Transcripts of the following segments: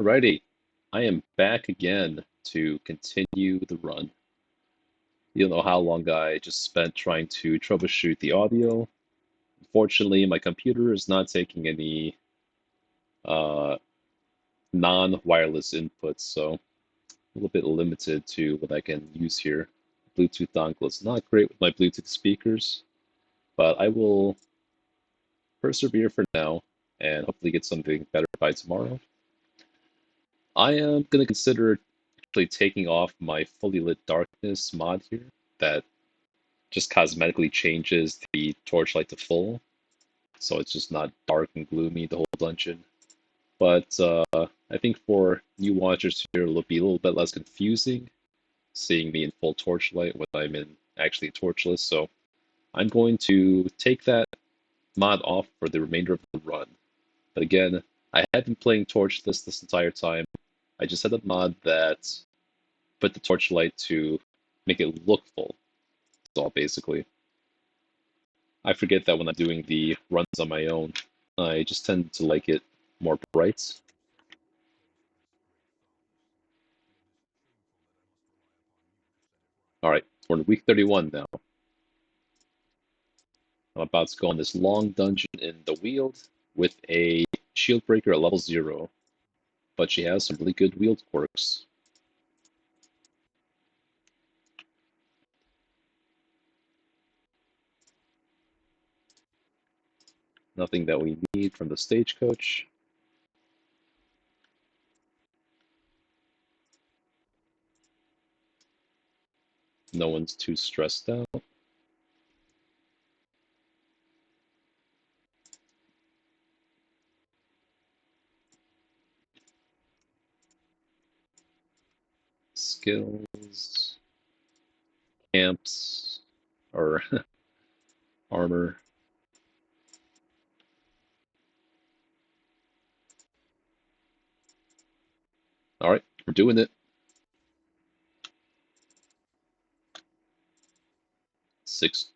Alrighty, I am back again to continue the run. You don't know how long I just spent trying to troubleshoot the audio. Unfortunately, my computer is not taking any uh, non-wireless inputs, so a little bit limited to what I can use here. Bluetooth dongle is not great with my Bluetooth speakers, but I will persevere for now and hopefully get something better by tomorrow. I am going to consider actually taking off my fully lit darkness mod here that just cosmetically changes the torchlight to full, so it's just not dark and gloomy the whole dungeon. But I think for new watchers here, it'll be a little bit less confusing seeing me in full torchlight when I'm in actually torchless. So I'm going to take that mod off for the remainder of the run. But again, I have been playing torchless this entire time. I just had a mod that put the torchlight to make it look full. That's all basically. I forget that when I'm doing the runs on my own, I just tend to like it more bright. All right, we're in week 31 now. I'm about to go on this long dungeon in the Weald with a shield breaker at level 0, but she has some really good wield quirks. Nothing that we need from the stagecoach. No one's too stressed out. Skills, camps, or armor. All right, we're doing it. 6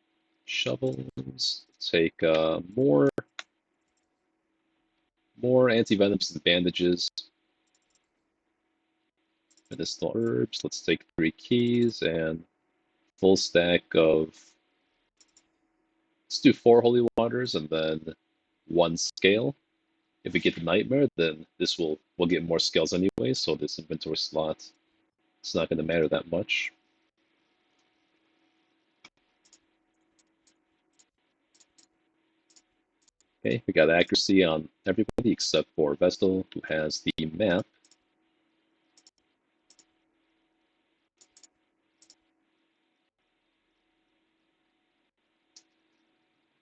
shovels. Take more anti-venoms and bandages. Medicinal herbs. Let's take 3 keys and full stack of. Let's do 4 holy waters and then 1 scale. If we get the nightmare, then this will get more scales anyway, so this inventory slot it's not going to matter that much. Okay, we got accuracy on everybody except for Vestal, who has the map.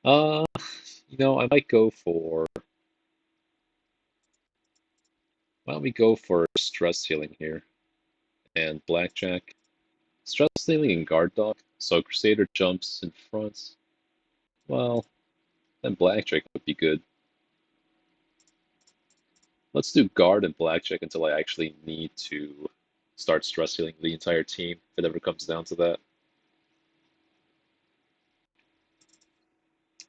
Uh, I might go for. Why don't we go for stress healing here and blackjack? Stress healing and guard dog. So Crusader jumps in front. Well, then blackjack would be good. Let's do guard and blackjack until I actually need to start stress healing the entire team if it ever comes down to that.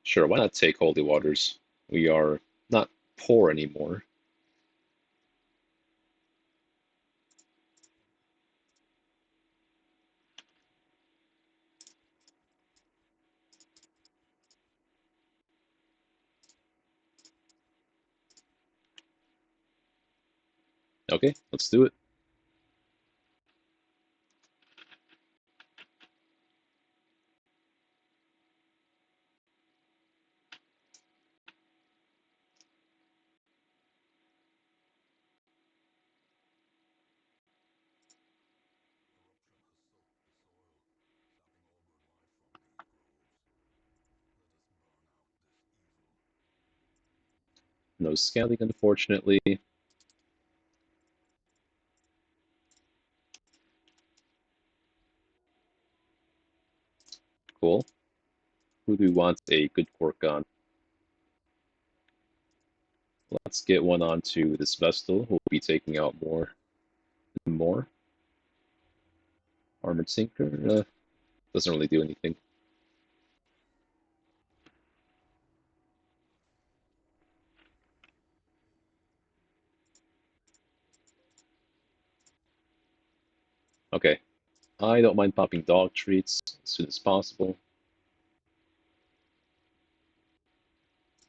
Sure, why not take holy waters? We are not poor anymore. Okay, let's do it. No scaling, unfortunately. Cool. Who do we want a good quirk on? Let's get one onto this Vestal, who will be taking out more and more. Armored Sinker doesn't really do anything. Okay. I don't mind popping dog treats as soon as possible.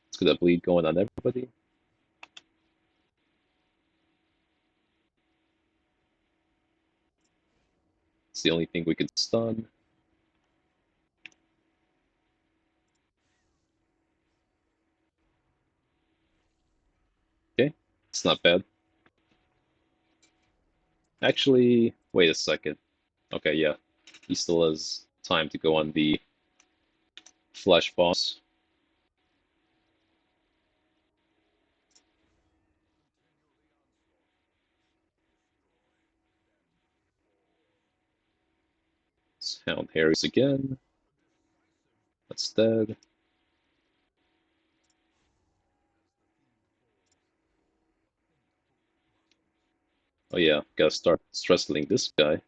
Let's get that bleed going on everybody. It's the only thing we can stun. Okay, it's not bad. Actually, wait a second. Okay, yeah. He still has time to go on the flesh boss. Let's Hound Harry's again. That's dead. Oh yeah, gotta start stressling this guy.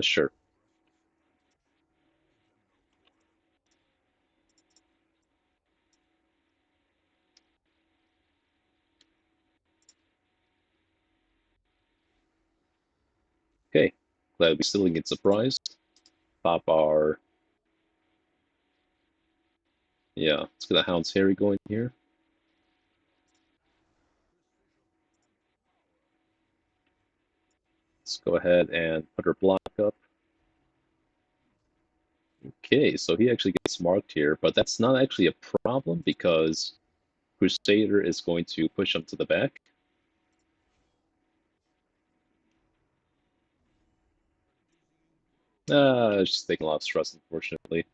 Sure. Okay, glad we still didn't get surprised. Pop our... Yeah, let's get a Hound's Harry going here. Let's go ahead and put our block up. Okay, so he actually gets marked here, but that's not actually a problem because Crusader is going to push him to the back. It's just taking a lot of stress, unfortunately.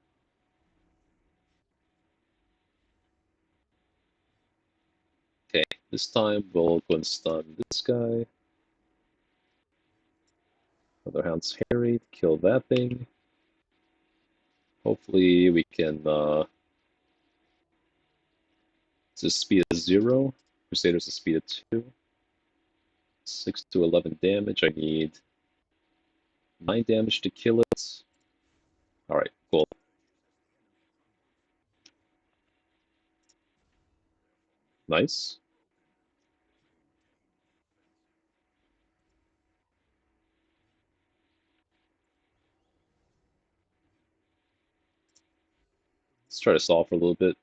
Okay, this time we'll go and stun this guy. Another Hound's Harry, kill that thing. Hopefully we can just speed of 0. Crusader's a speed of 2. 6 to 11 damage. I need 9 damage to kill it. Alright, cool. Nice. Let's try to solve for a little bit.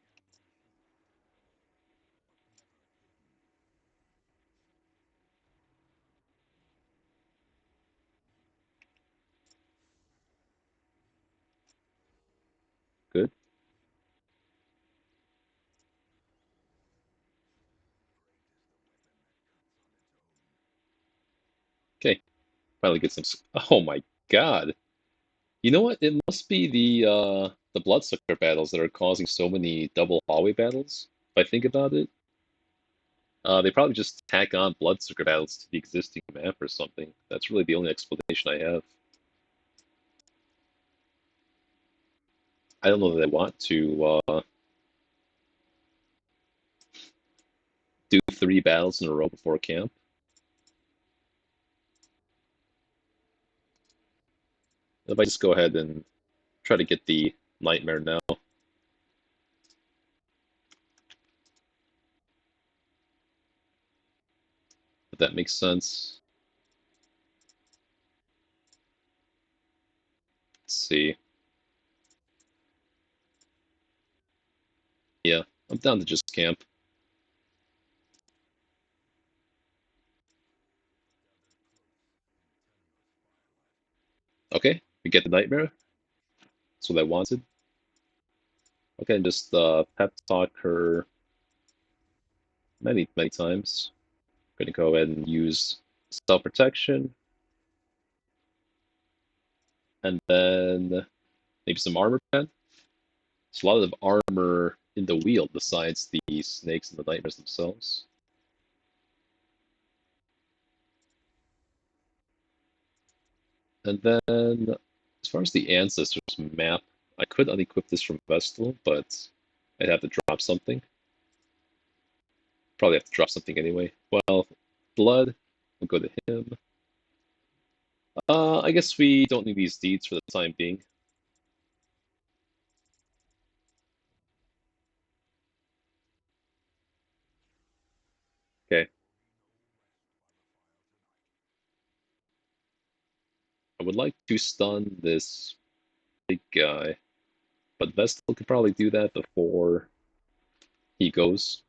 Good. Okay, finally get some. Oh my god! You know what? It must be the Bloodsucker battles that are causing so many double hallway battles. If I think about it, they probably just tack on Bloodsucker battles to the existing map or something. That's really the only explanation I have. I don't know that I want to do 3 battles in a row before camp. If I just go ahead and try to get the Nightmare now, if that makes sense. Let's see. Yeah, I'm down to just camp. Okay, we get the Nightmare. That's what I wanted. Okay, and just pep talk her many, many times. Gonna go ahead and use self protection, and then maybe some armor pen. There's a lot of armor in the wheel besides the snakes and the nightmares themselves. And then, as far as the ancestors map, I could unequip this from Vestal, but I'd have to drop something. Probably have to drop something anyway. Well, blood. We'll go to him. I guess we don't need these deeds for the time being. Okay. I would like to stun this big guy, but Vestal could probably do that before he goes.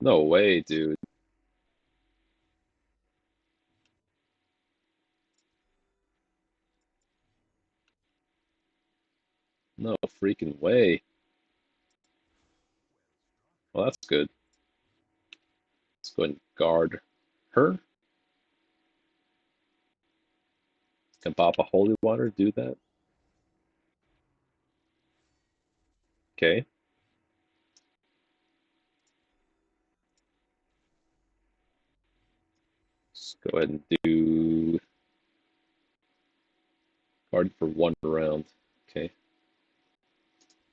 No way, dude. No freaking way. Well, that's good. Let's go ahead and guard her. Can Papa Holy Water do that? Okay. Let's go ahead and do guard for 1 round. Okay.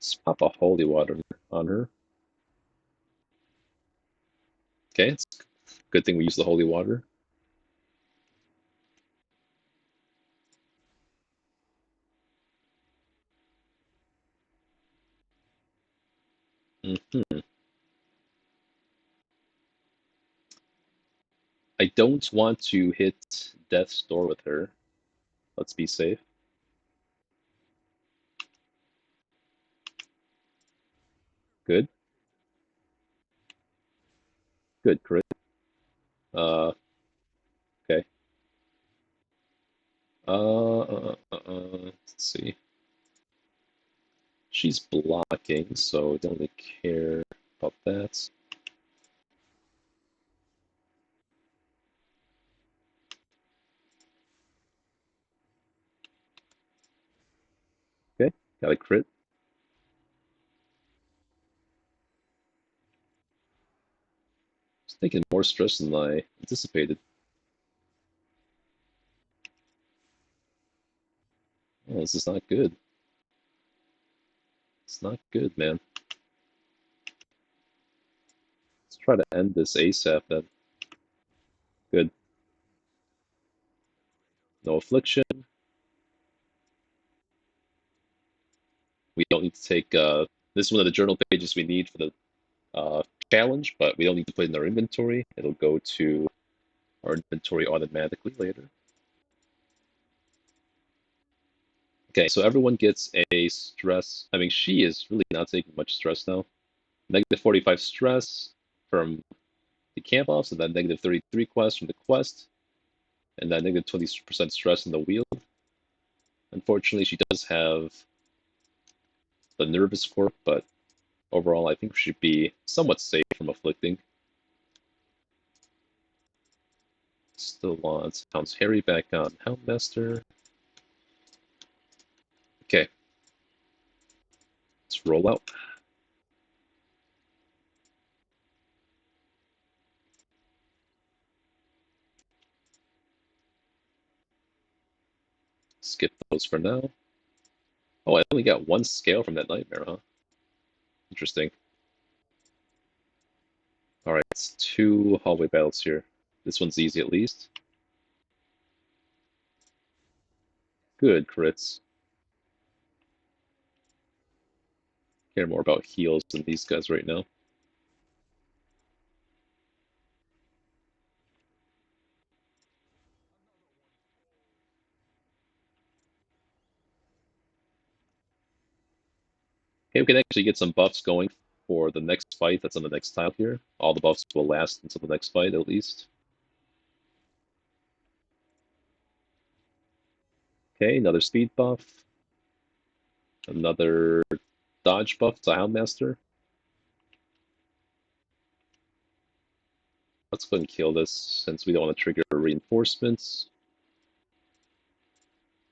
Let's pop a Holy Water on her. Okay, it's a good thing we use the Holy Water. Hmm. I don't want to hit Death's Door with her. Let's be safe. Good. Good, crit. Uh, okay. Let's see. She's blocking, so I don't really care about that. Okay, got a crit. It's taking more stress than I anticipated. Oh, this is not good. It's not good, man. Let's try to end this ASAP then. Good. No affliction. We don't need to take, this is one of the journal pages we need for the challenge, but we don't need to put it in our inventory. It'll go to our inventory automatically later. Okay, so everyone gets a stress. I mean, she is really not taking much stress now. Negative 45 stress from the camp offs, and then negative 33 quest from the quest, and then negative 20% stress in the wheel. Unfortunately, she does have the nervous quirk, but overall, I think we should be somewhat safe from afflicting. Still wants Hound's Harry back on Houndmaster. Okay, let's roll out. Skip those for now. Oh, I only got 1 scale from that nightmare, huh? Interesting. Alright, it's 2 hallway battles here. This one's easy at least. Good crits. Care more about heals than these guys right now. Okay, we can actually get some buffs going for the next fight that's on the next tile here. All the buffs will last until the next fight, at least. Okay, another speed buff. Another dodge buff to Houndmaster. Let's go and kill this since we don't want to trigger reinforcements.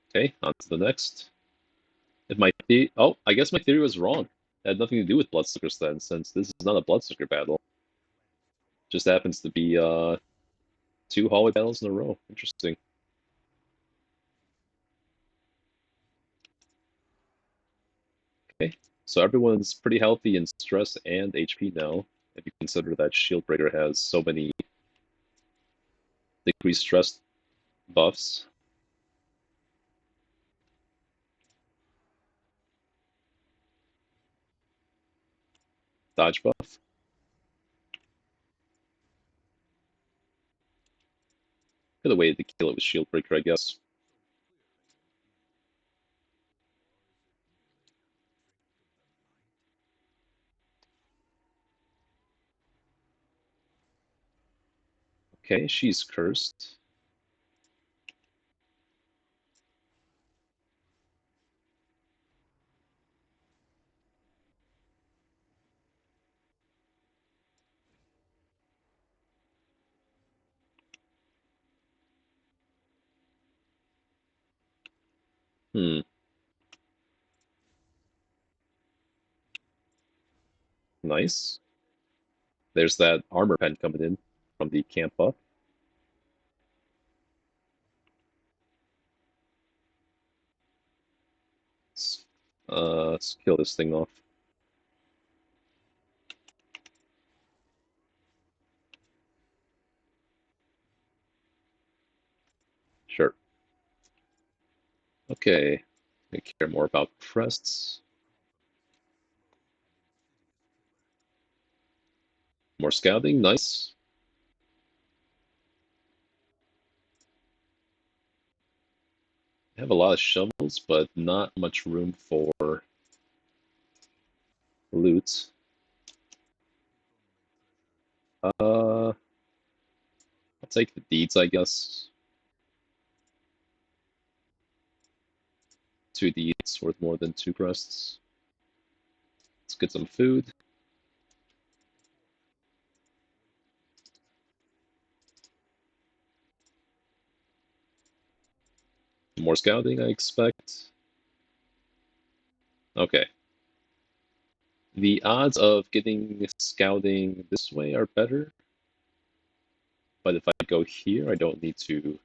Okay, on to the next. If my oh, I guess my theory was wrong. It had nothing to do with Bloodsuckers then, since this is not a Bloodsucker battle. Just happens to be 2 hallway battles in a row. Interesting. Okay, so everyone's pretty healthy in stress and HP now, if you consider that Shieldbreaker has so many decreased stress buffs. Dodge buff. Could have waited to kill it with Shield Breaker, I guess. Okay, she's cursed. Hmm, nice. There's that armor pen coming in from the camp buff. Let's kill this thing off. Sure. Okay. I care more about crests. More scouting, nice. I have a lot of shovels, but not much room for loot. I'll take the deeds, I guess. 2 deeds worth more than 2 crests. Let's get some food. More scouting, I expect. Okay. The odds of getting scouting this way are better, but if I go here, I don't need to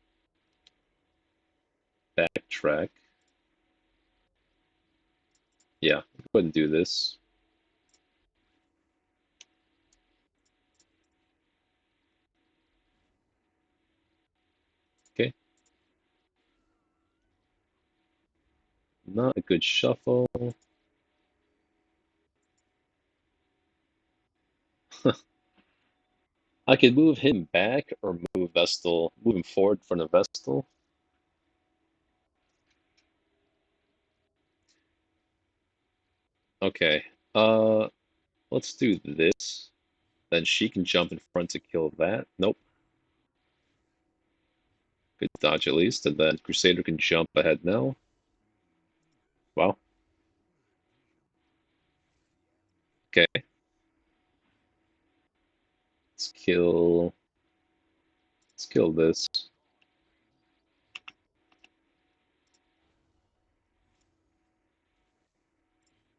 backtrack. Yeah, go ahead and do this. Okay. Not a good shuffle. I could move him back or move Vestal, move him forward in front of Vestal. Okay. Uh, let's do this. Then she can jump in front to kill that. Nope. Good dodge at least. And then Crusader can jump ahead now. Wow. Okay. Let's kill. Let's kill this.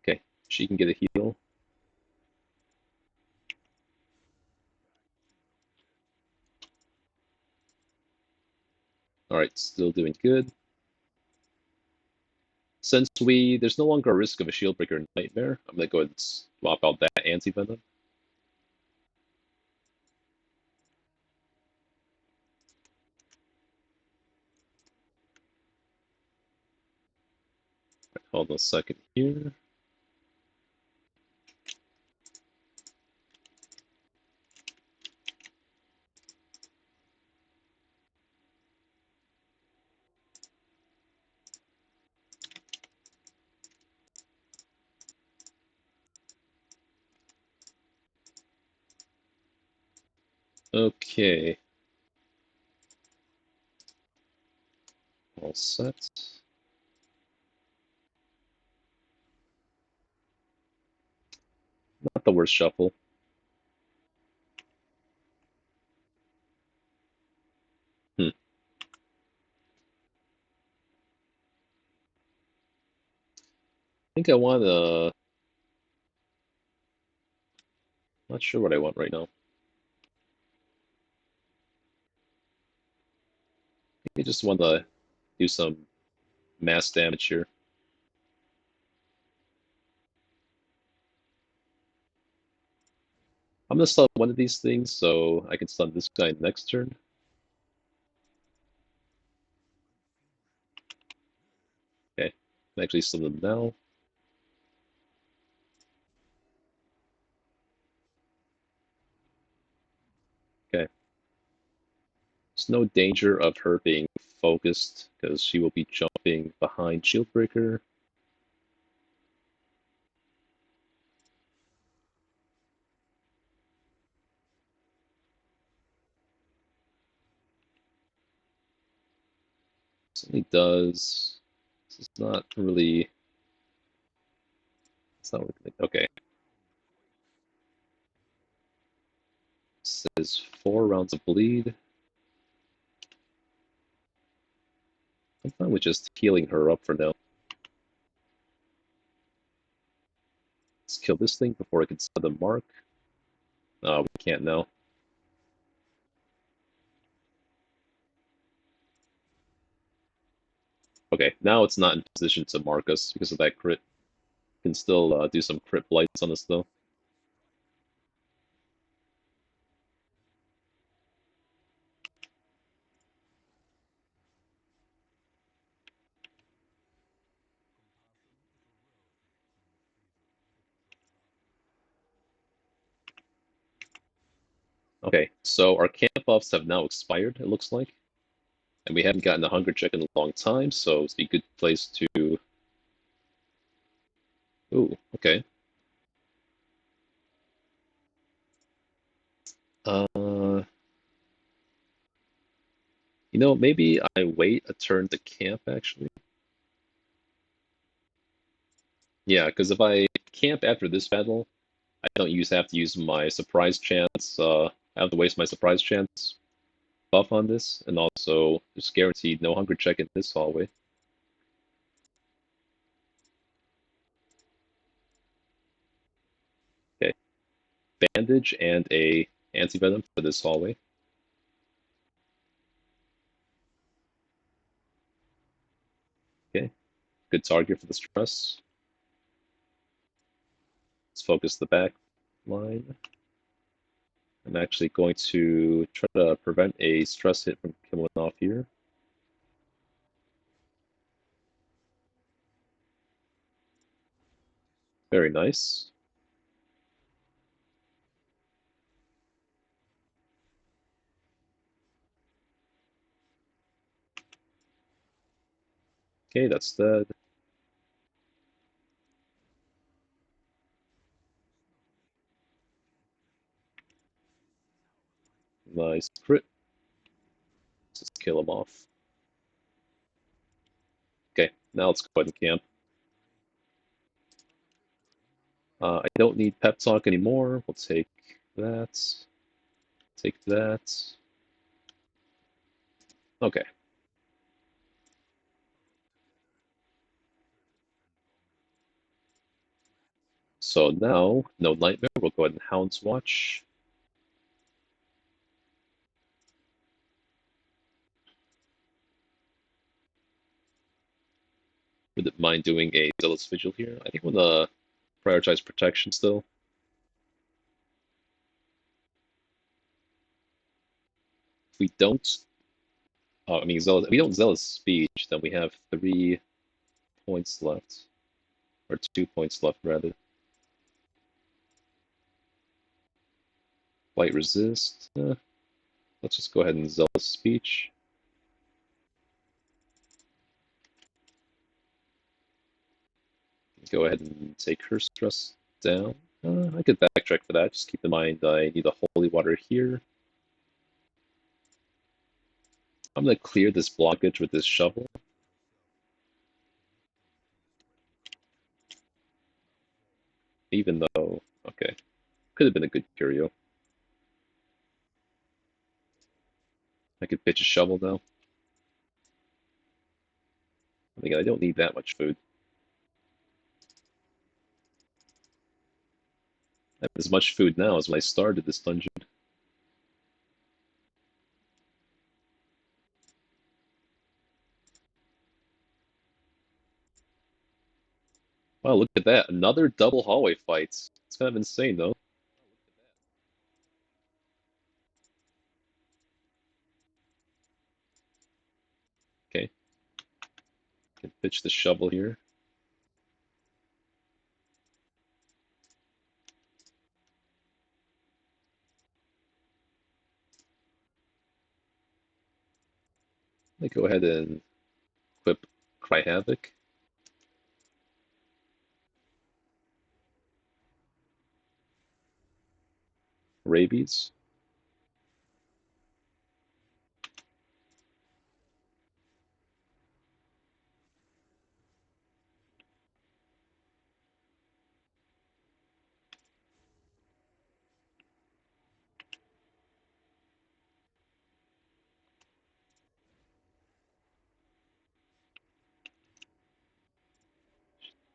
Okay. She can get a heal. All right. Still doing good. Since there's no longer a risk of a shield breaker nightmare, I'm gonna go ahead and swap out that anti venom. Hold on a second here. Okay. All set. Not the worst shuffle. Hmm. I think I want not sure what I want right now. I just want to do some mass damage here. I'm gonna stun one of these things so I can stun this guy next turn. Actually, summon them now. Okay. There's no danger of her being focused because she will be jumping behind Shieldbreaker. Certainly does. This is not really. It's not really. Okay. Says 4 rounds of bleed. I'm fine with just healing her up for now. Let's kill this thing before I can set the mark. We can't now. Okay, now it's not in position to mark us because of that crit. Can still do some crit blights on us though. Okay, so our camp buffs have now expired, it looks like. And we haven't gotten a hunger check in a long time, so it's a good place to... Ooh, okay. Uh, maybe I wait a turn to camp, actually. Yeah, because if I camp after this battle, I don't have to use my surprise chance. I have to waste my surprise chance buff on this, and also there's guaranteed no hunger check in this hallway. Okay, bandage and a antivenom for this hallway. Okay, good target for the stress. Let's focus the back line. I'm actually going to try to prevent a stress hit from coming off here. Very nice. Okay, that's dead. Nice crit. Let's just kill him off. Okay, now let's go ahead and camp. I don't need pep talk anymore. We'll take that. Take that. Okay. So now, no nightmare. We'll go ahead and Hound's Watch. Wouldn't mind doing a Zealous Vigil here. I think we're gonna prioritize protection still. If we don't, Zealous. If we don't Zealous Speech, then we have 3 points left, or 2 points left rather. Light Resist. Let's just go ahead and Zealous Speech. Go ahead and take her stress down. I could backtrack for that. Just keep in mind I need a holy water here. I'm gonna clear this blockage with this shovel. Even though, okay, could have been a good curio. I could pitch a shovel now. Again, I don't need that much food. I have as much food now as when I started this dungeon. Wow, look at that. Another double hallway fight. It's kind of insane, though. Okay. Can pitch the shovel here. me go ahead and equip Cry Havoc. Rabies.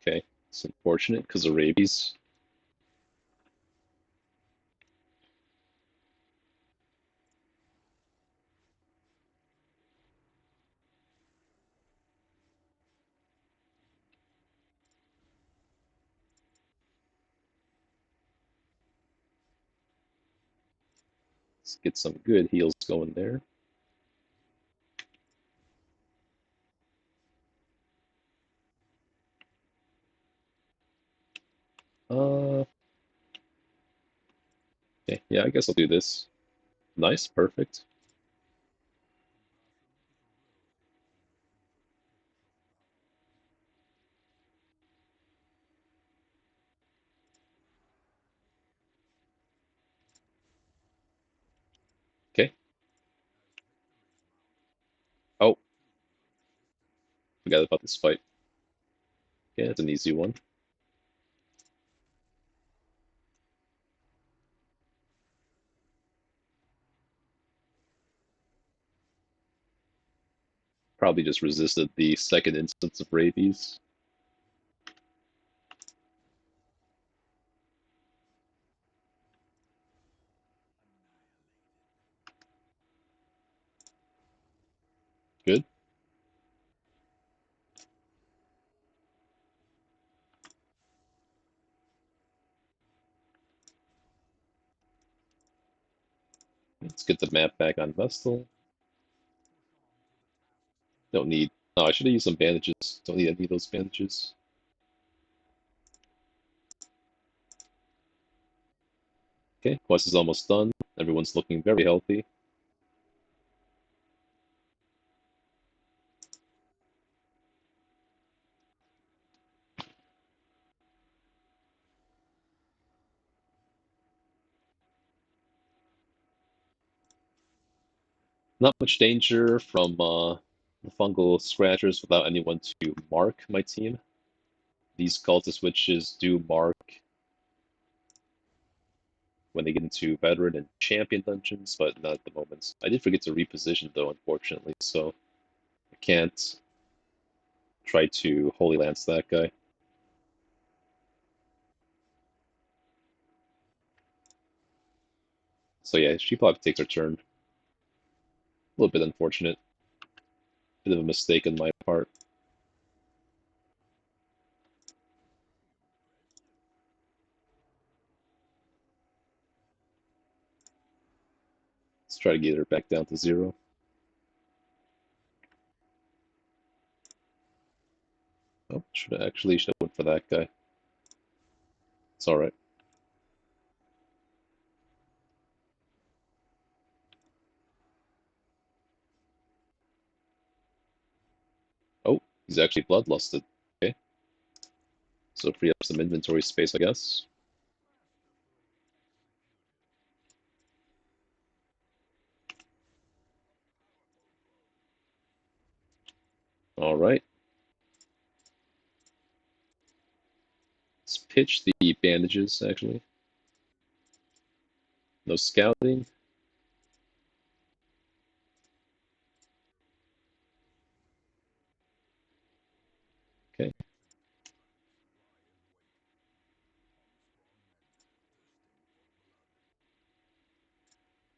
Okay, it's unfortunate because of rabies. Let's get some good heals going there. Uh, okay, yeah, I guess I'll do this. Nice, perfect. Okay. Oh, forgot about this fight. Yeah, it's an easy one. Probably just resisted the second instance of rabies. Good. Let's get the map back on Vestal. Don't need. Oh, I should have used some bandages. Don't need any of those bandages. Okay, quest is almost done. Everyone's looking very healthy. Not much danger from the fungal scratchers without anyone to mark my team. These cultist witches do mark when they get into veteran and champion dungeons, but not at the moment. I did forget to reposition though, unfortunately, so I can't try to Holy Lance that guy. So yeah, she probably takes her turn. A little bit unfortunate. Bit of a mistake on my part. Let's try to get her back down to 0. Oh, should have went for that guy. It's alright. Oh, he's actually bloodlusted. Okay, so free up some inventory space, I guess. Alright. Let's pitch the bandages, actually. No scouting. Okay.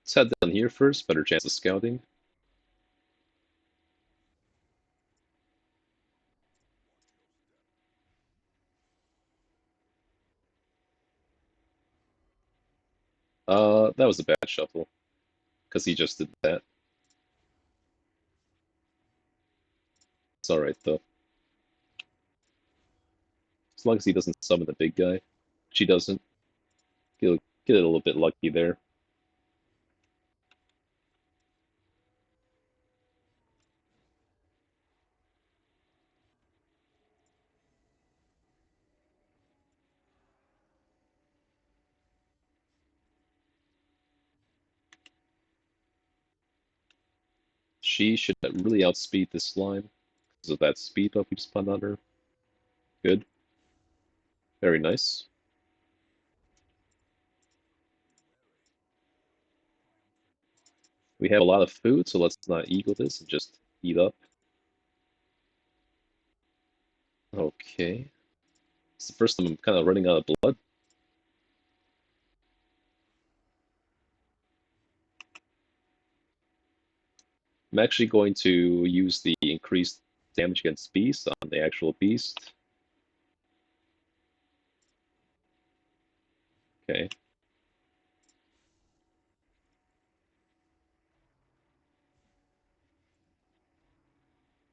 Let's head down here first. Better chance of scouting. That was a bad shuffle. Because he just did that. It's alright, though. As long as he doesn't summon the big guy. She doesn't. He'll get it a little bit lucky there. She should really outspeed this slime because of that speed buff we just put on her. Good. Very nice. We have a lot of food, so let's not eagle this and just eat up. Okay. It's the first time I'm kind of running out of blood. I'm actually going to use the increased damage against beast on the actual beast. Okay.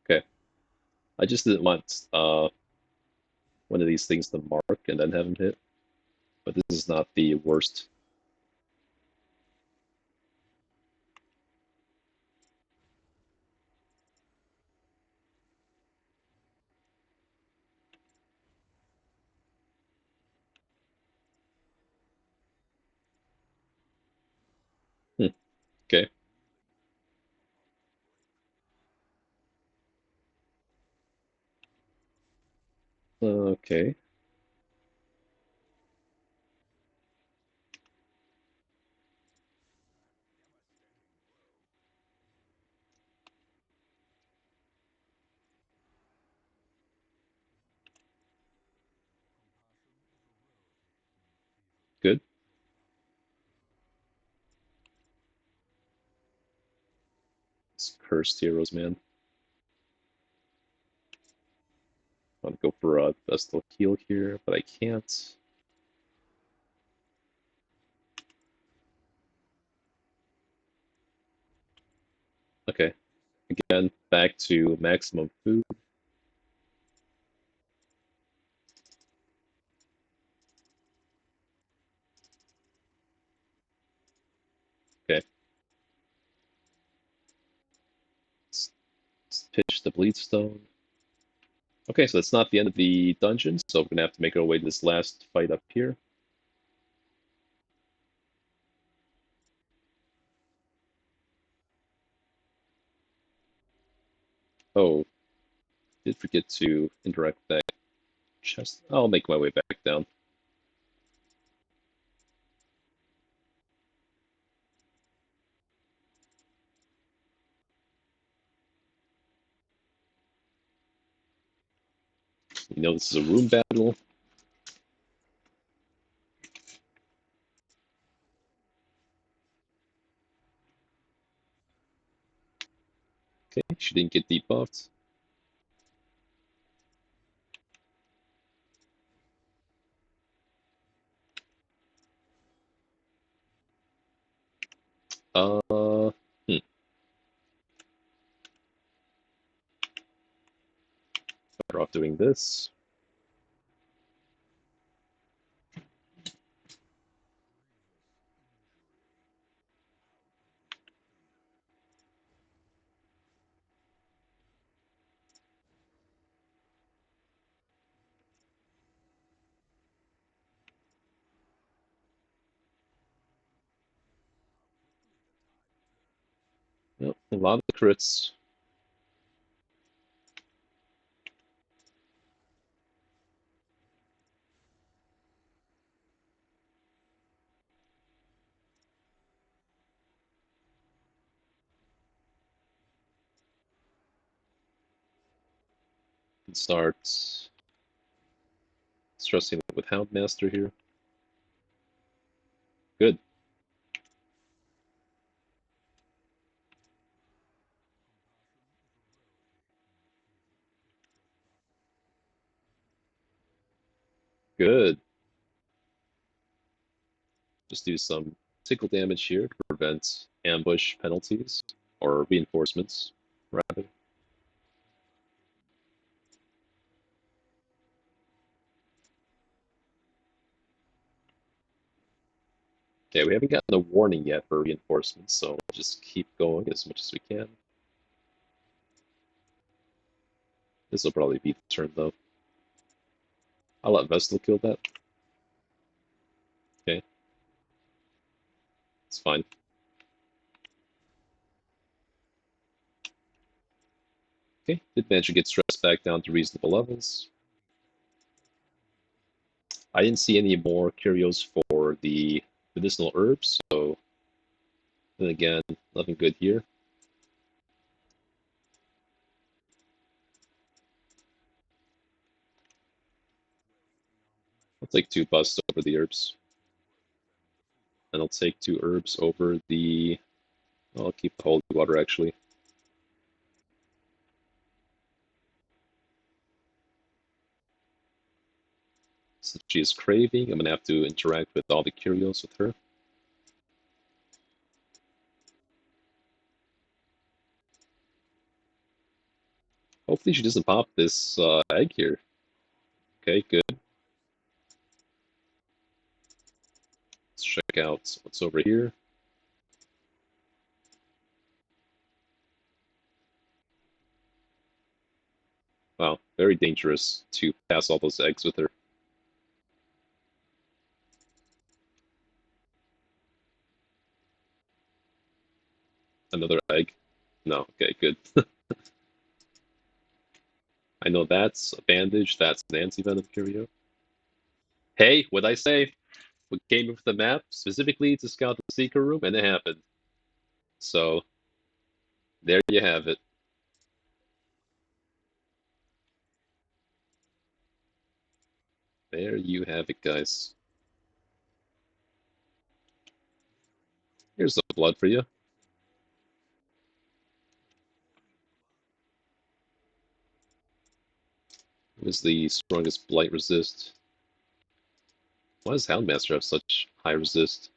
Okay. I just didn't want one of these things to mark and then have him hit. But this is not the worst. Okay. Okay. Good. It's cursed heroes, man. I want to go for a Vestal heal here, but I can't. Okay. Again, back to maximum food. Okay. Let's pitch the Bleedstone. Okay, so that's not the end of the dungeon, so we're gonna have to make our way to this last fight up here. Oh, did forget to interact with that chest. I'll make my way back down. You know this is a room battle. Okay, she didn't get debuffed. Hmm. Better off doing this. Yep, a lot of crits. Can start stressing with Houndmaster here. Good. Good. Just do some tickle damage here to prevent ambush penalties, or reinforcements, rather. Okay, we haven't gotten a warning yet for reinforcements, so we'll just keep going as much as we can. This will probably be the turn, though. I'll let Vestal kill that. Okay, it's fine. Okay, did manage to get stress back down to reasonable levels. I didn't see any more curios for the medicinal herbs, so then again, nothing good here. I'll take 2 busts over the herbs. And I'll take 2 herbs over the... I'll keep the holy water, actually. Since she is craving, I'm going to have to interact with all the curios with her. Hopefully she doesn't pop this egg here. Okay, good. Let's check out what's over here. Wow, very dangerous to pass all those eggs with her. Another egg? No, okay, good. I know that's a bandage, that's an anti-venom curio. Hey, what'd I say? We came with the map specifically to scout the secret room, and it happened. So, there you have it. There you have it, guys. Here's the blood for you. What is the strongest blight resist? Why does Houndmaster have such high resist?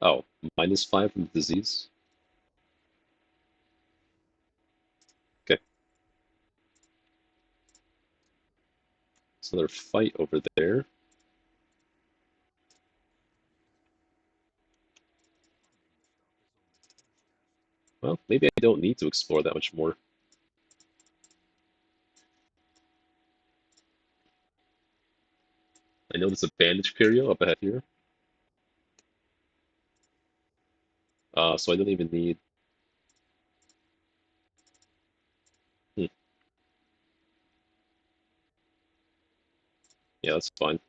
Oh, -5 from the disease? Okay. It's another fight over there. Well, maybe I don't need to explore that much more. I know there's a bandage curio up ahead here. So I don't even need... Hmm. Yeah, that's fine.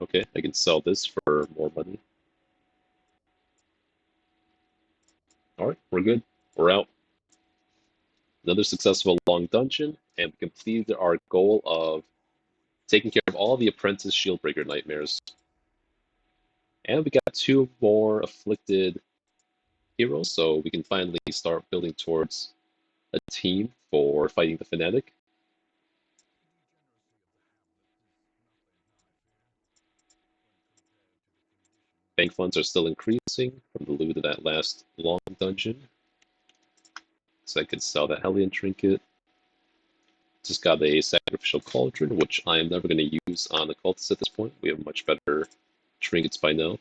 Okay, I can sell this for more money. Alright, we're good. We're out. Another successful long dungeon, and we completed our goal of taking care of all the apprentice shieldbreaker nightmares. And we got 2 more afflicted heroes, so we can finally start building towards a team for fighting the fanatic. Bank funds are still increasing from the loot of that last long dungeon. So I could sell that Hellion trinket. Just got a sacrificial cauldron, which I am never going to use on the cultists at this point. We have much better trinkets by now.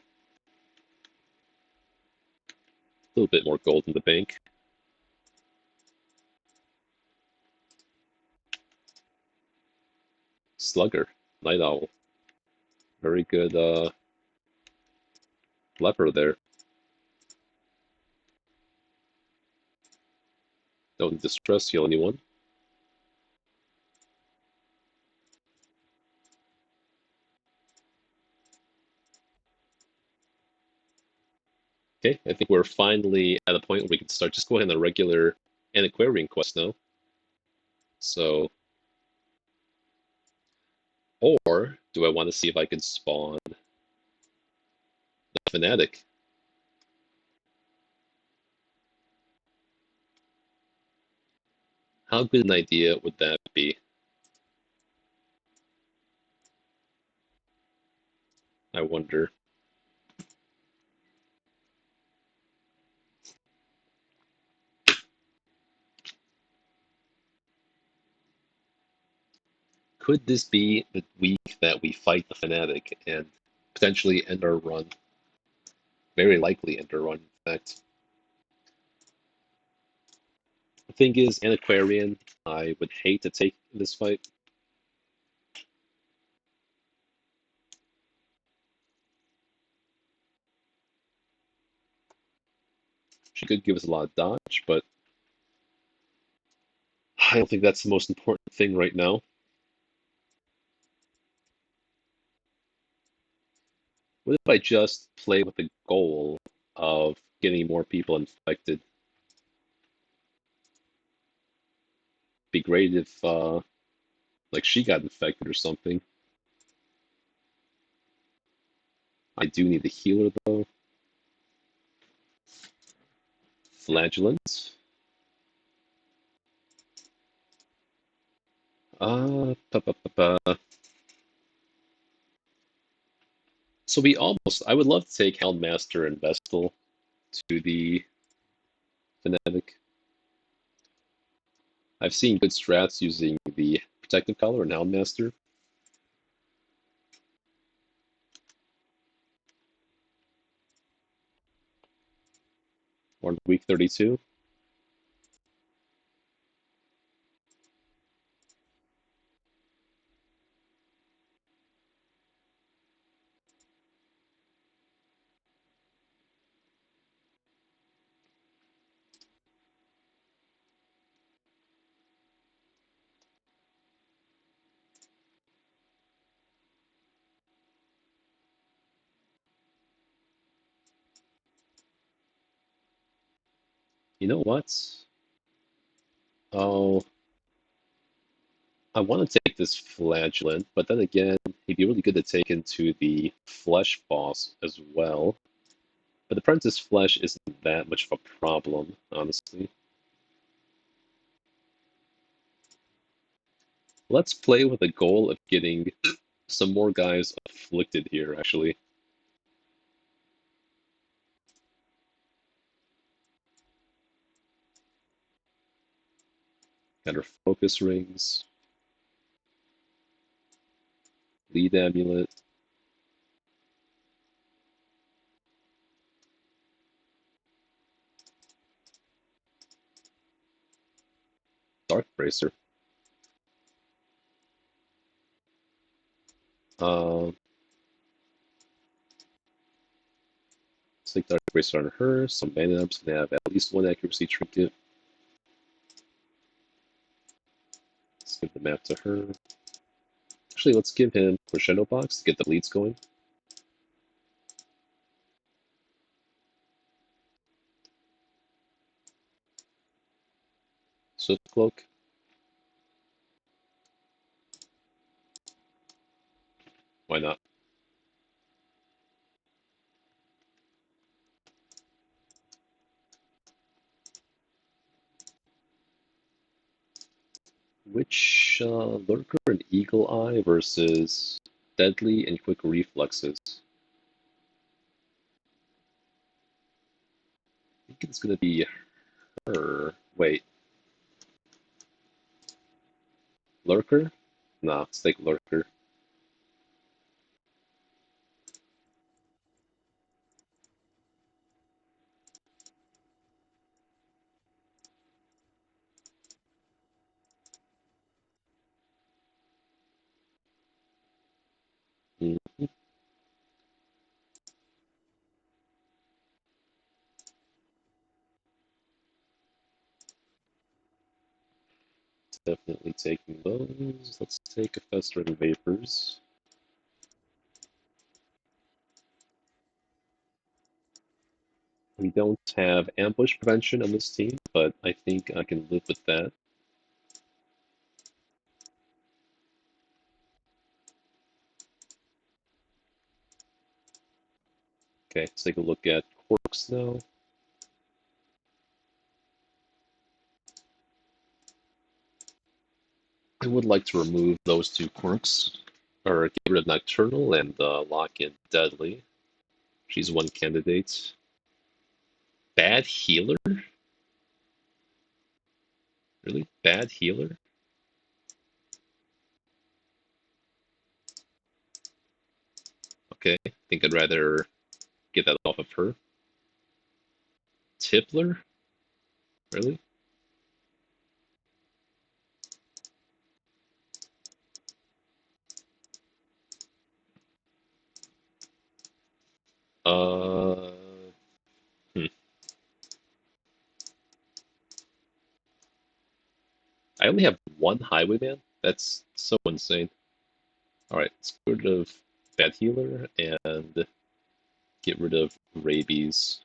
A little bit more gold in the bank. Slugger, Night Owl. Very good leper there. Don't distress heal anyone. Okay, I think we're finally at a point where we can start just going on a regular antiquarian quest now. So, or do I want to see if I can spawn the fanatic? How good an idea would that be? I wonder. Could this be the week that we fight the fanatic and potentially end our run? Very likely end our run, in fact. The thing is, antiquarian, I would hate to take this fight. She could give us a lot of dodge, but I don't think that's the most important thing right now. What if I just play with the goal of getting more people infected? Be great if like she got infected or something. I do need the healer though. Flagellant. Pa, pa, pa, pa. So we almost. I would love to take Houndmaster and Vestal to the Fnatic. I've seen good strats using the Protective Collar and Houndmaster. Or week 32. You know what? Oh, I want to take this Flagellant, but then again, he'd be really good to take into the Flesh boss as well. But the Apprentice Flesh isn't that much of a problem, honestly. Let's play with the goal of getting some more guys afflicted here, actually. Got our focus rings, lead amulet, dark bracer. Uh, let's take dark bracer on her. Some mana ups gonna have at least one accuracy trinket. Let's give the map to her. Actually, let's give him Crescendo Box to get the bleeds going. Swift Cloak. Why not? Which Lurker and Eagle Eye versus Deadly and Quick Reflexes? I think it's gonna be her. Wait, Lurker? Nah, let's take Lurker. Mhm. Definitely taking those. Let's take a Festering Vapors. We don't have ambush prevention on this team, but I think I can live with that. Okay, let's take a look at quirks now. I would like to remove those two quirks, or get rid of Nocturnal and lock in Deadly. She's one candidate. Bad healer? Really? Bad healer? Okay, I think I'd rather get that off of her. Tippler? Really? Uh, hmm. I only have one Highwayman? That's so insane. Alright, let's get rid of Bad Healer and get rid of Rabies.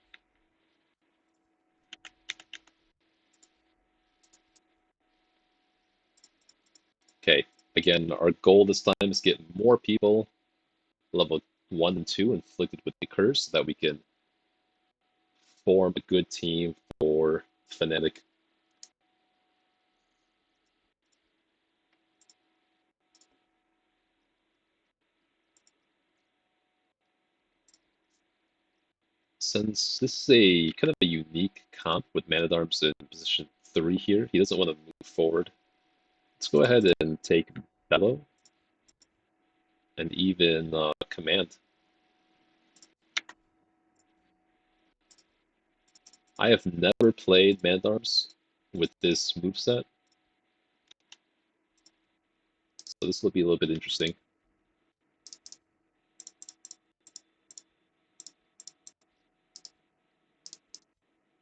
Okay, again, our goal this time is get more people level 1 and 2 inflicted with the curse so that we can form a good team for Fnatic. Since this is a kind of a unique comp with Man-at-Arms in position 3 here, he doesn't want to move forward. Let's go ahead and take Bellow and even Command. I have never played Man-at-Arms with this moveset, so this will be a little bit interesting.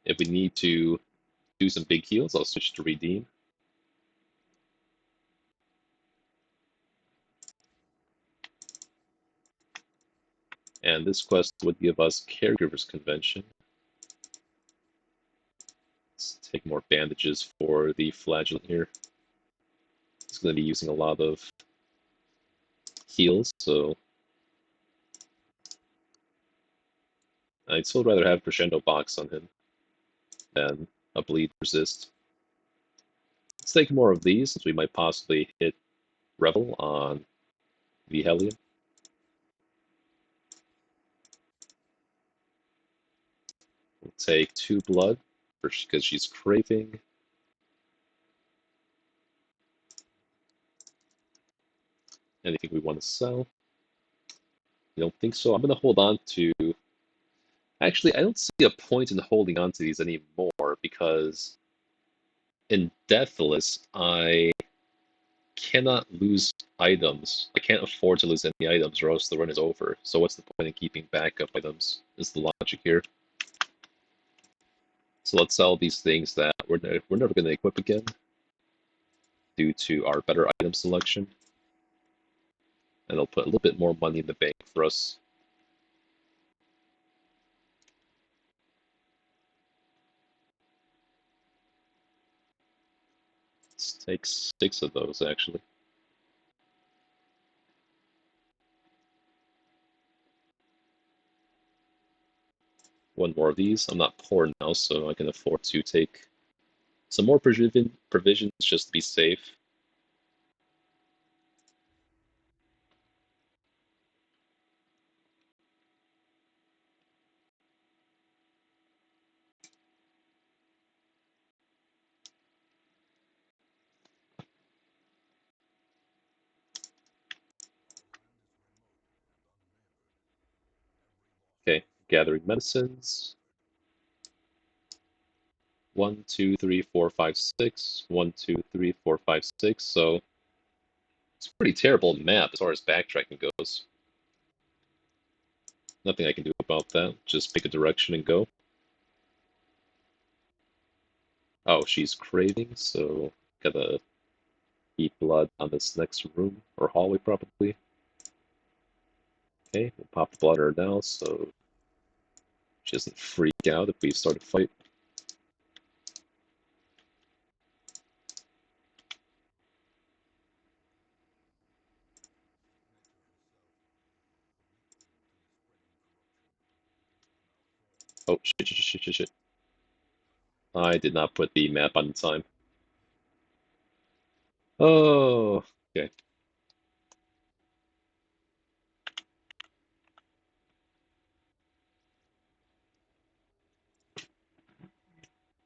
If we need to do some big heals, I'll switch to Redeem. And this quest would give us Caregiver's Convention. Let's take more bandages for the Flagellant here. He's going to be using a lot of heals, so I'd still rather have Crescendo Box on him than a Bleed Resist. Let's take more of these, since we might possibly hit Revel on the Hellion. We'll take 2 blood, because she's craving. Anything we want to sell? I don't think so. I'm going to hold on to... Actually, I don't see a point in holding on to these anymore, because in Deathless, I cannot lose items. I can't afford to lose any items or else the run is over. So what's the point in keeping backup items is the logic here. So let's sell these things that we're never going to equip again due to our better item selection. And it'll put a little bit more money in the bank for us. Let's take 6 of those, actually. One more of these. I'm not poor now, so I can afford to take some more provisions just to be safe. Okay, gathering medicines. 1, 2, 3, 4, 5, 6. 1, 2, 3, 4, 5, 6. So it's a pretty terrible map as far as backtracking goes. Nothing I can do about that. Just pick a direction and go. Oh, she's craving, so gotta eat blood on this next room or hallway probably. Okay, we'll pop the blood on her now so she doesn't freak out if we start a fight. Oh, shit. I did not put the map on time. Oh, okay.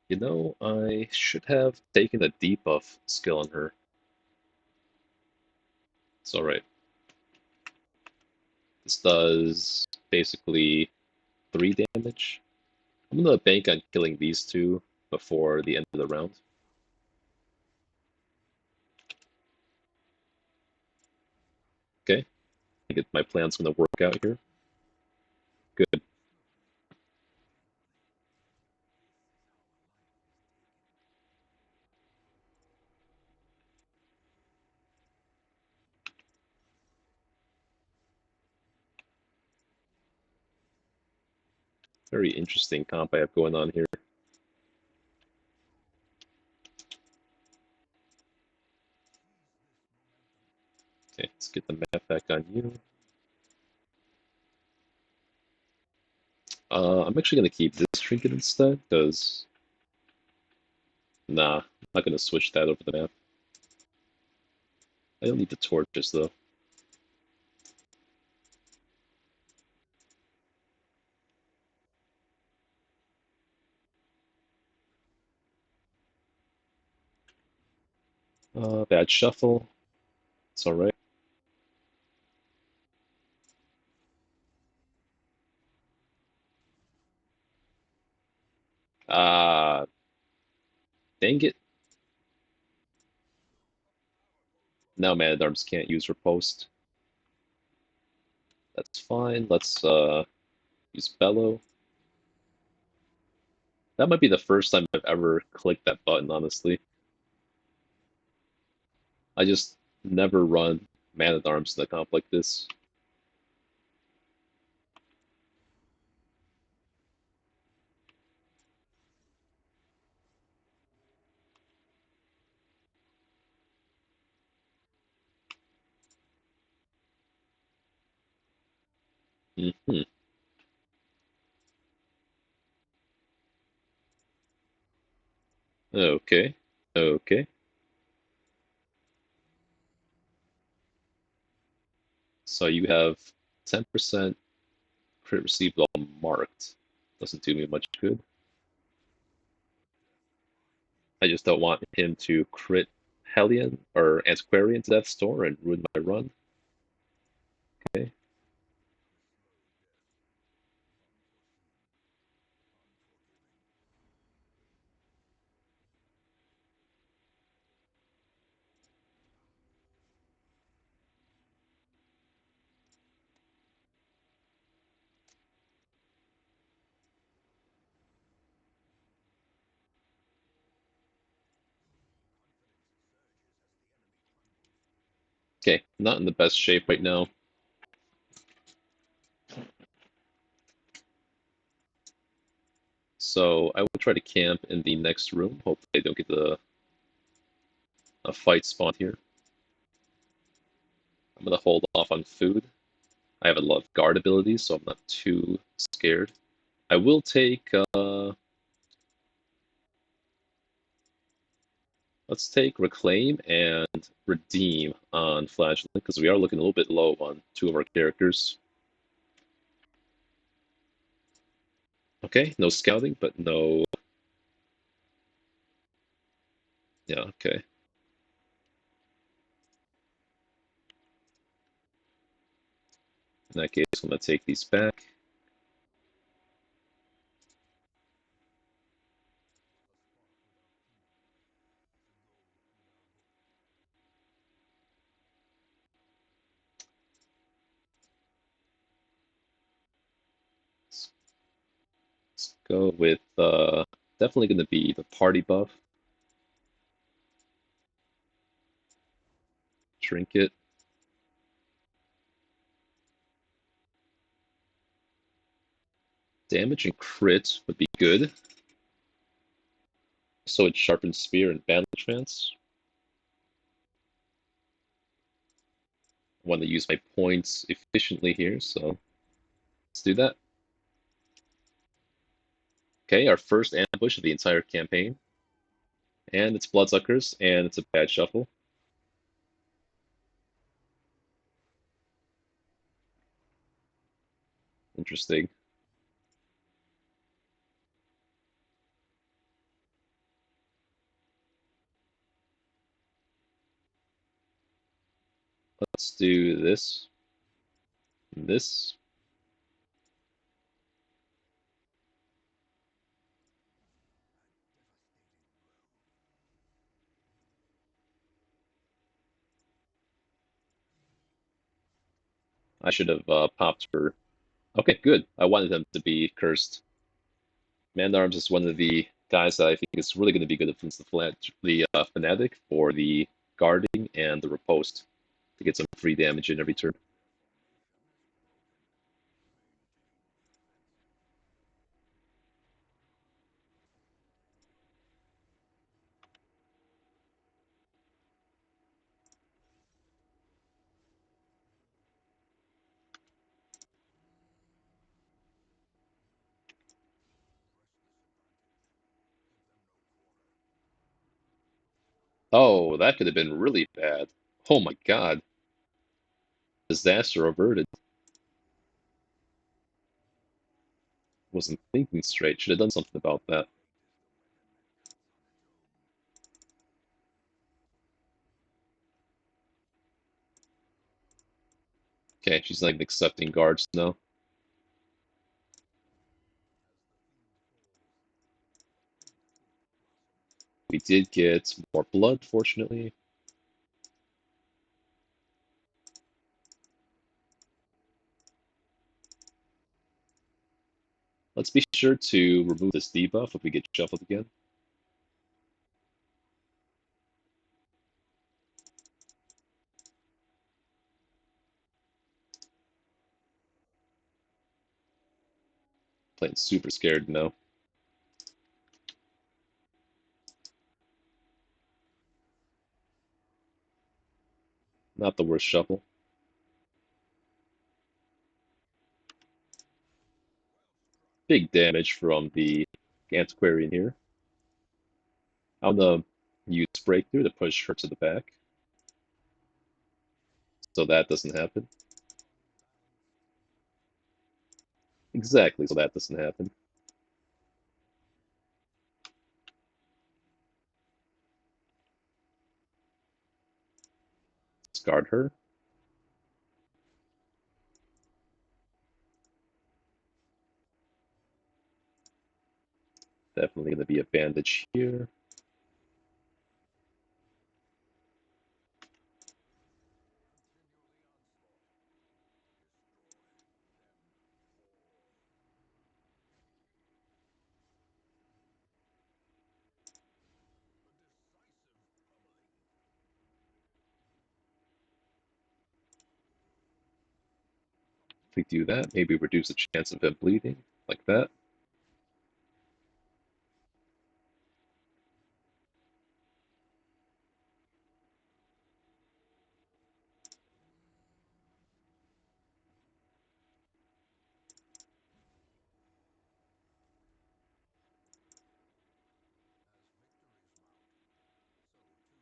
You know, I should have taken a debuff skill on her. It's alright. This does basically 3 damage. I'm gonna bank on killing these 2 before the end of the round. Okay, I think my plan's gonna work out here. Good. Very interesting comp I have going on here. Okay, let's get the map back on you. I'm actually going to keep this trinket instead, because... Nah, I'm not going to switch that over the map. I don't need the torches, though. Bad shuffle. It's alright. Ah, dang it. Now Man-at-Arms can't use Riposte. That's fine. Let's use Bellow. That might be the first time I've ever clicked that button, honestly. I just never run Man-at-Arms in a comp like this. Mm-hmm. Okay. Okay. So you have 10% crit received while marked. Doesn't do me much good. I just don't want him to crit Hellion or Antiquarian to Death's Door and ruin my run. Okay. Okay, not in the best shape right now. So I will try to camp in the next room. Hopefully I don't get a fight spawn here. I'm gonna hold off on food. I have a lot of guard abilities, so I'm not too scared. I will take let's take Reclaim and Redeem on Flagelant, because we are looking a little bit low on two of our characters. Okay, no scouting, but no... Yeah, okay. In that case, I'm going to take these back. Let's go with definitely going to be the party buff. Trinket. Damage and crit would be good. So it sharpens spear and battle trance. I want to use my points efficiently here, so let's do that. Okay, our first ambush of the entire campaign. And it's Bloodsuckers, and it's a bad shuffle. Interesting. Let's do this. This. I should have popped for... Okay, good. I wanted him to be cursed. Man-at-Arms is one of the guys that I think is really going to be good against the Fanatic for the guarding and the riposte to get some free damage in every turn. Oh, that could have been really bad. Oh my god. Disaster averted. Wasn't thinking straight. Should have done something about that. Okay, she's like accepting guards now. We did get more blood, fortunately. Let's be sure to remove this debuff if we get shuffled again. Playing super scared now. Not the worst shuffle. Big damage from the Antiquarian here. I'm gonna use Breakthrough to push her to the back, so that doesn't happen. Exactly, so that doesn't happen. Discard her. Definitely gonna be a bandage here. If we do that, maybe reduce the chance of him bleeding, like that.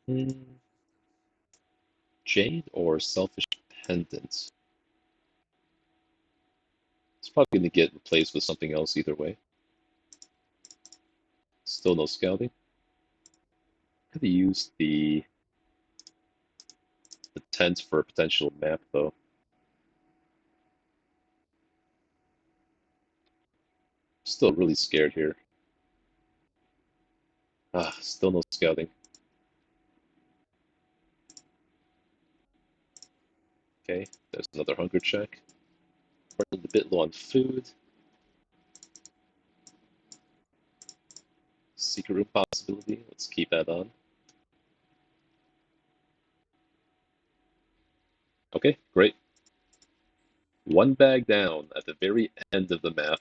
Hmm. Jade or Selfish Pendant? It's probably gonna get replaced with something else either way. Still no scouting. Could have used the tent for a potential map though. Still really scared here. Ah, still no scouting. Okay, there's another hunger check. We're a bit low on food. Secret room possibility. Let's keep that on. Okay, great. One bag down at the very end of the map.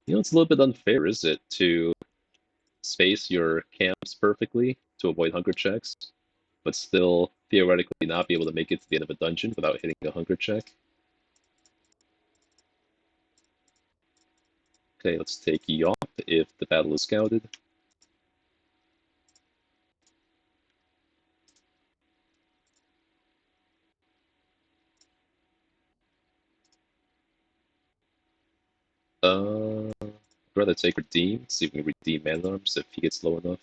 You know, it's a little bit unfair, is it, to space your camps perfectly to avoid hunger checks, but still theoretically not be able to make it to the end of a dungeon without hitting a hunger check? Okay, let's take Yop if the battle is scouted. I'd rather take Redeem, see if we can redeem Man Arms if he gets low enough.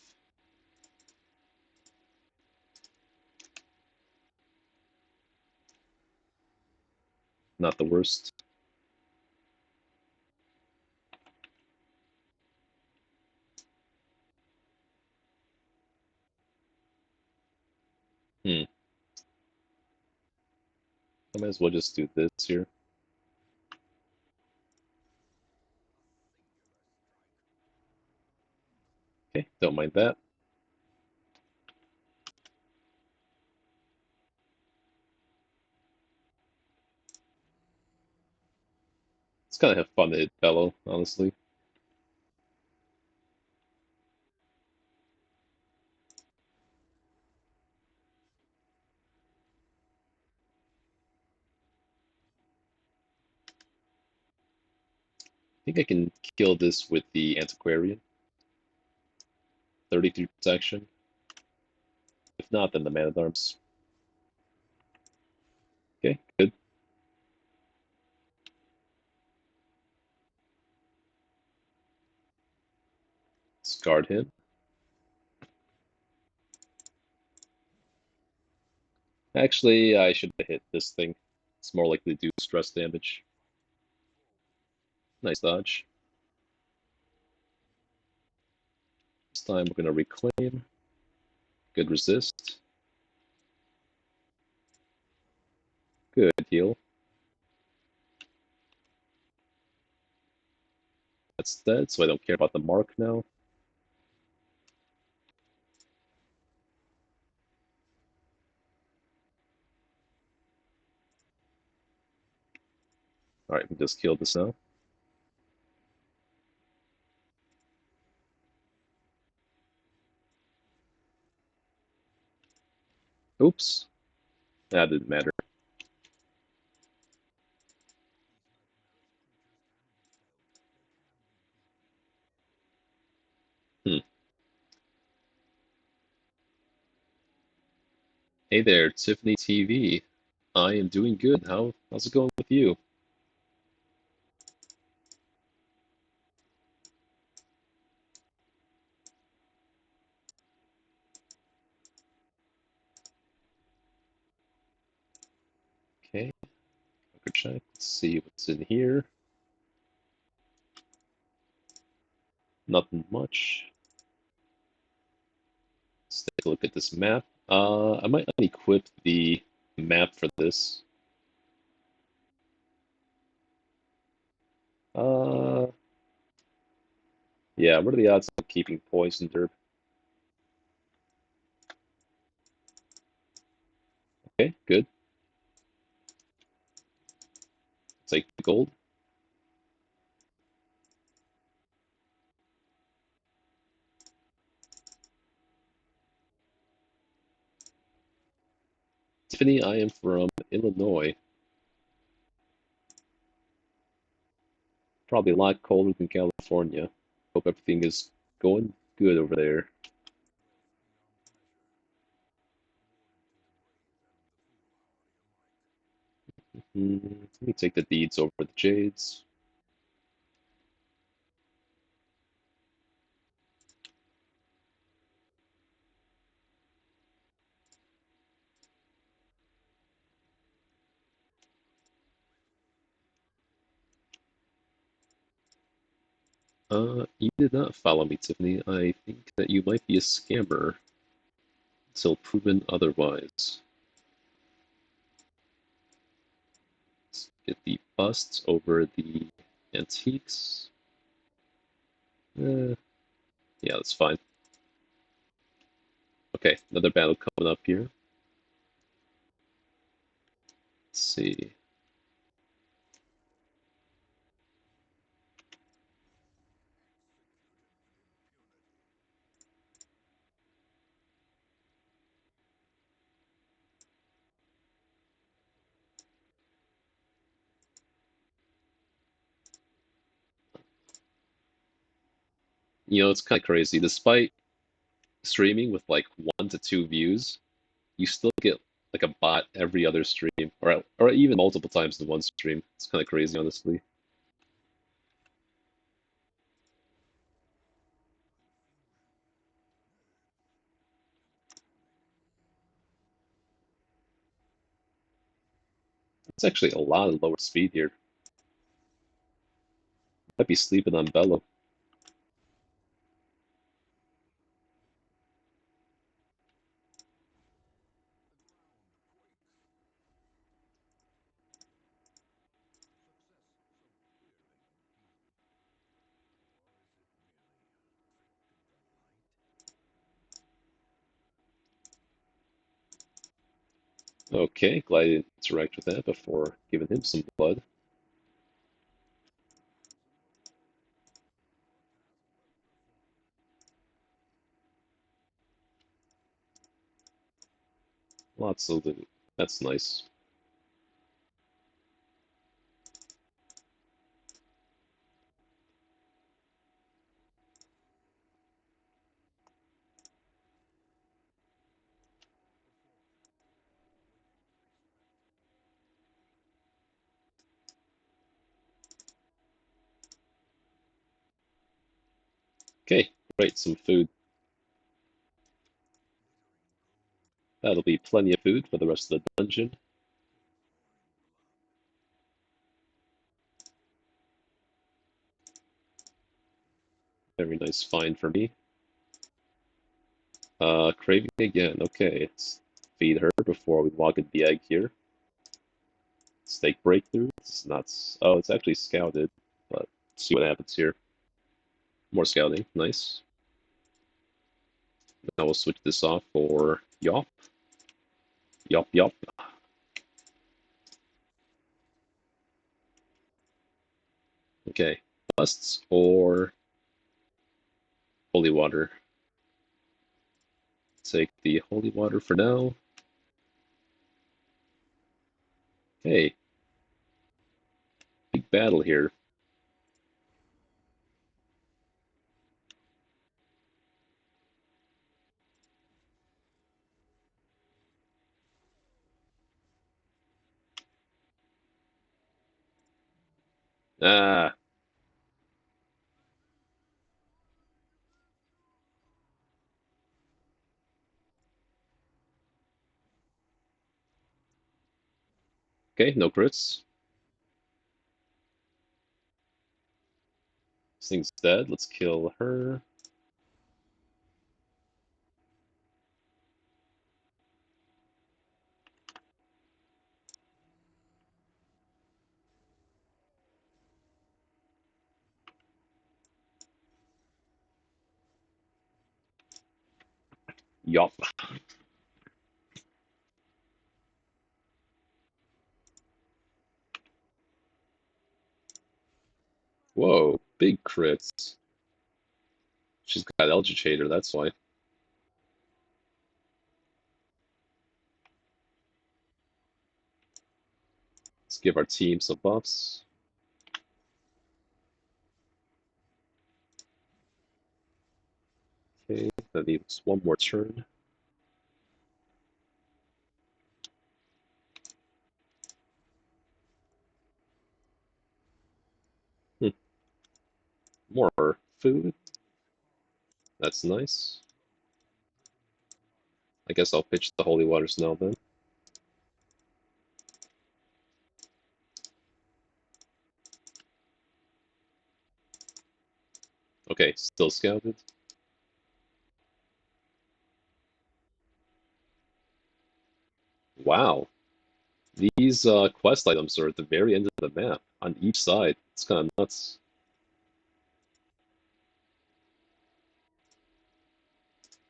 Not the worst. Hmm. I might as well just do this here. Okay, don't mind that. It's kind of have fun to hit Bellow, honestly. think I can kill this with the Antiquarian. 33 protection. If not, then the Man-at-Arms. Okay, good. Discard him. Actually, I should have hit this thing. It's more likely to do stress damage. Nice dodge. This time we're going to reclaim. Good resist. Good heal. That's dead, so I don't care about the mark now. Alright, we just killed this now. Oops. That didn't matter. Hmm. Hey there, Tiffany TV. I am doing good. How's it going with you? Okay, record check. Let's see what's in here. Nothing much. Let's take a look at this map. I might unequip the map for this. Uh, yeah, what are the odds of keeping Poison Derp? Okay, good. Take the gold. Tiffany, I am from Illinois. Probably a lot colder than California. Hope everything is going good over there. Let me take the deeds over the jades. You did not follow me, Tiffany. I think that you might be a scammer until proven otherwise. Let's get the busts over the antiques. Yeah, that's fine. Okay, another battle coming up here. Let's see. You know, it's kind of crazy. Despite streaming with like 1 to 2 views, you still get like a bot every other stream, or even multiple times in one stream. It's kind of crazy, honestly. It's actually a lot of lower speed here. Might be sleeping on Bello. Okay, glad I didn't interact with that before giving him some blood. Lots of loot. That's nice. Okay, great, some food. That'll be plenty of food for the rest of the dungeon. Very nice find for me. Craving again. Okay, let's feed her before we log in the egg here. Steak breakthrough. It's not. Oh, it's actually scouted, but see what happens here. More scouting. Nice. Now we'll switch this off for Yop. Yop, yop. Okay. Musts or holy water. Take the holy water for now. Okay. Big battle here. Ah. Okay, no crits. This thing's dead. Let's kill her. Yop. Whoa, big crits. She's got Eldritch, that's why. Let's give our team some buffs. Okay, that needs one more turn. Hmm. More food. That's nice. I guess I'll pitch the holy waters now then. Okay, still scouted. Wow. These quest items are at the very end of the map on each side. It's kind of nuts.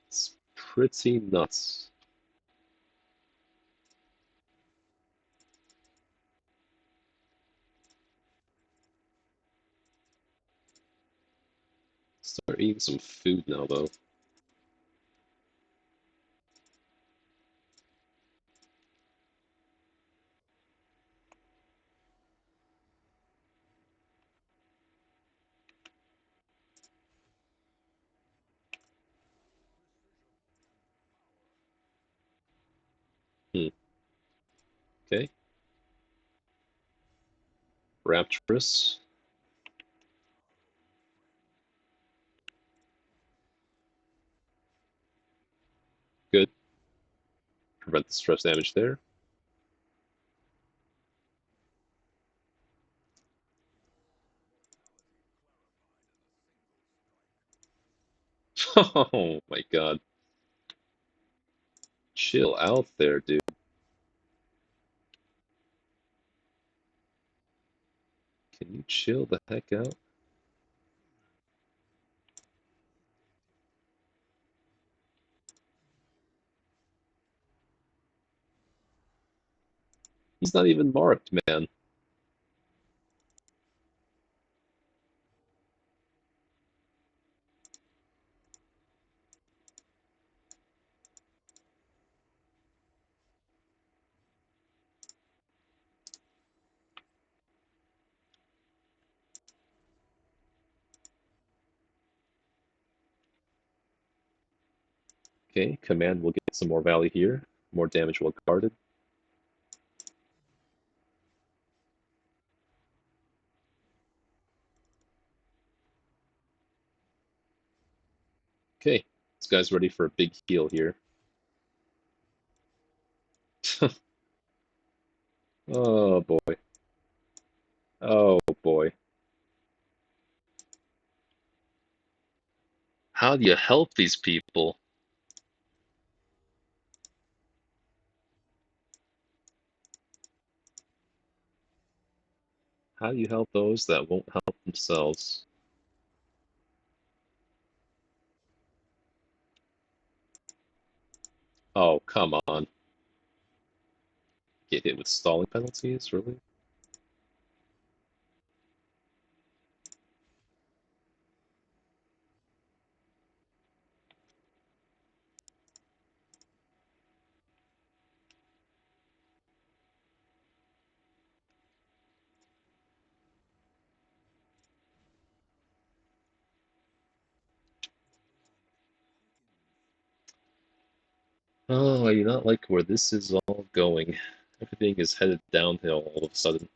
It's pretty nuts. Start eating some food now, though. Hmm. Okay. Rapturous. Good. Prevent the stress damage there. Oh my god. Chill out there, dude. Can you chill the heck out? He's not even marked, man. Okay, command will get some more value here. More damage while guarded. Okay, this guy's ready for a big heal here. Oh boy. Oh boy. How do you help these people? How do you help those that won't help themselves? Oh, come on. Get hit with stalling penalties, really? Oh, I do not like where this is all going. Everything is headed downhill all of a sudden.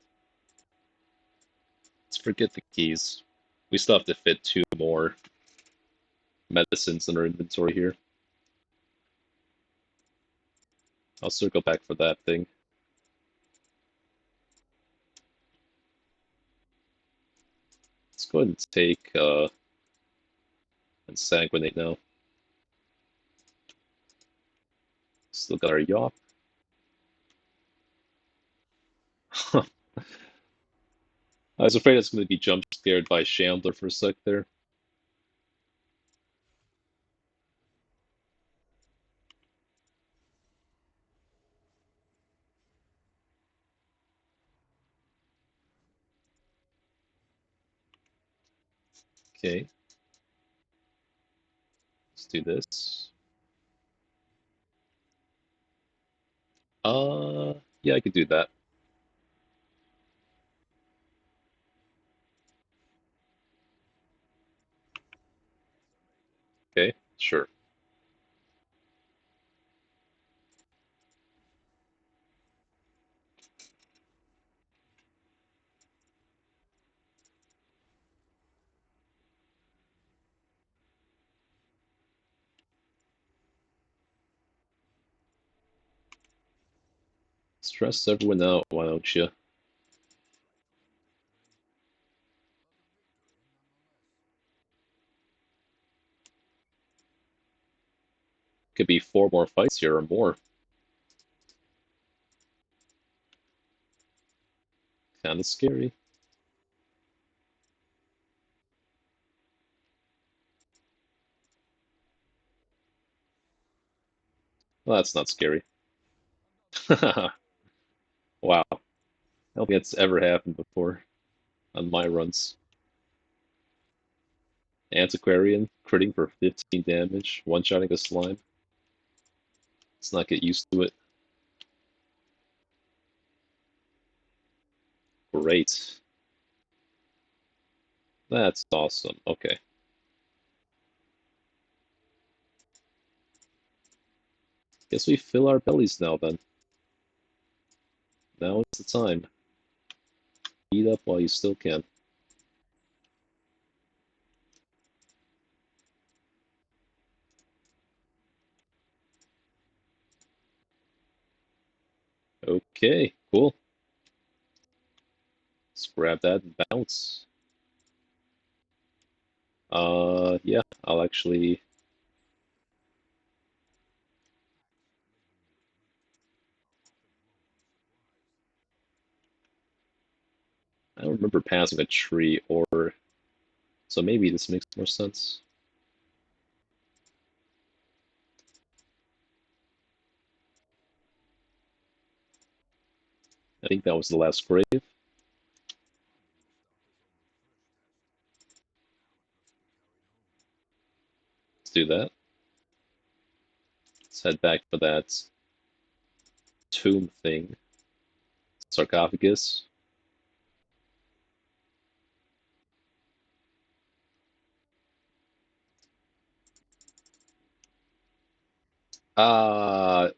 Let's forget the keys. We still have to fit 2 more medicines in our inventory here. I'll circle back for that thing. Let's go ahead and take and sanguinate now. Still got our yaw. I was afraid it's going to be jump scared by Chandler for a sec there. Okay, let's do this. Yeah, I could do that. Okay, sure. Stress everyone out, why don't you? Could be 4 more fights here or more. Kind of scary. Well, that's not scary. Wow, I don't think that's ever happened before on my runs. Antiquarian, critting for 15 damage, one-shotting a slime. Let's not get used to it. Great. That's awesome. Okay. Guess we fill our bellies now then. Now is the time. Eat up while you still can. Okay, cool. Let's grab that and bounce. Yeah, I'll actually... I don't remember passing a tree or... So maybe this makes more sense. I think that was the last grave. Let's do that. Let's head back for that tomb thing. Sarcophagus.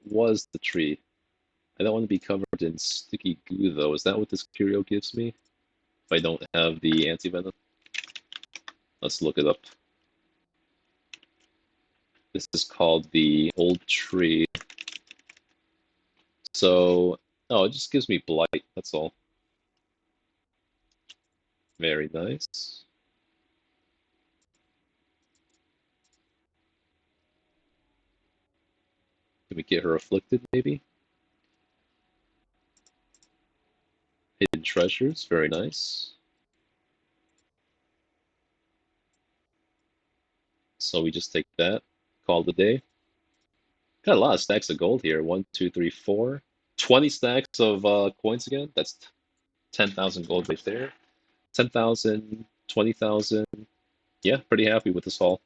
Was the tree. I don't want to be covered in sticky goo, though. Is that what this curio gives me? If I don't have the anti-venom? Let's look it up. This is called the Old Tree. So, oh, it just gives me blight, that's all. Very nice. Can we get her afflicted, maybe? Hidden treasures, very nice. So we just take that, call it a day. Got a lot of stacks of gold here. 1, 2, 3, 4. 20 stacks of coins again. That's 10,000 gold right there. 10,000, 20,000. Yeah, pretty happy with this haul.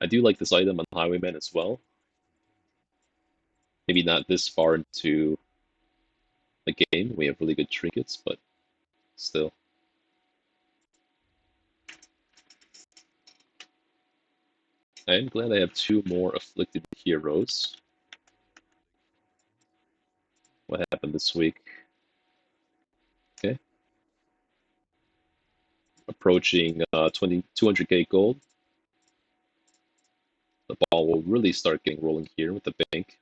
I do like this item on Highwayman as well. Maybe not this far into the game. We have really good trinkets, but still. I am glad I have 2 more afflicted heroes. What happened this week? Okay. Approaching 200k gold. The ball will really start getting rolling here with the bank.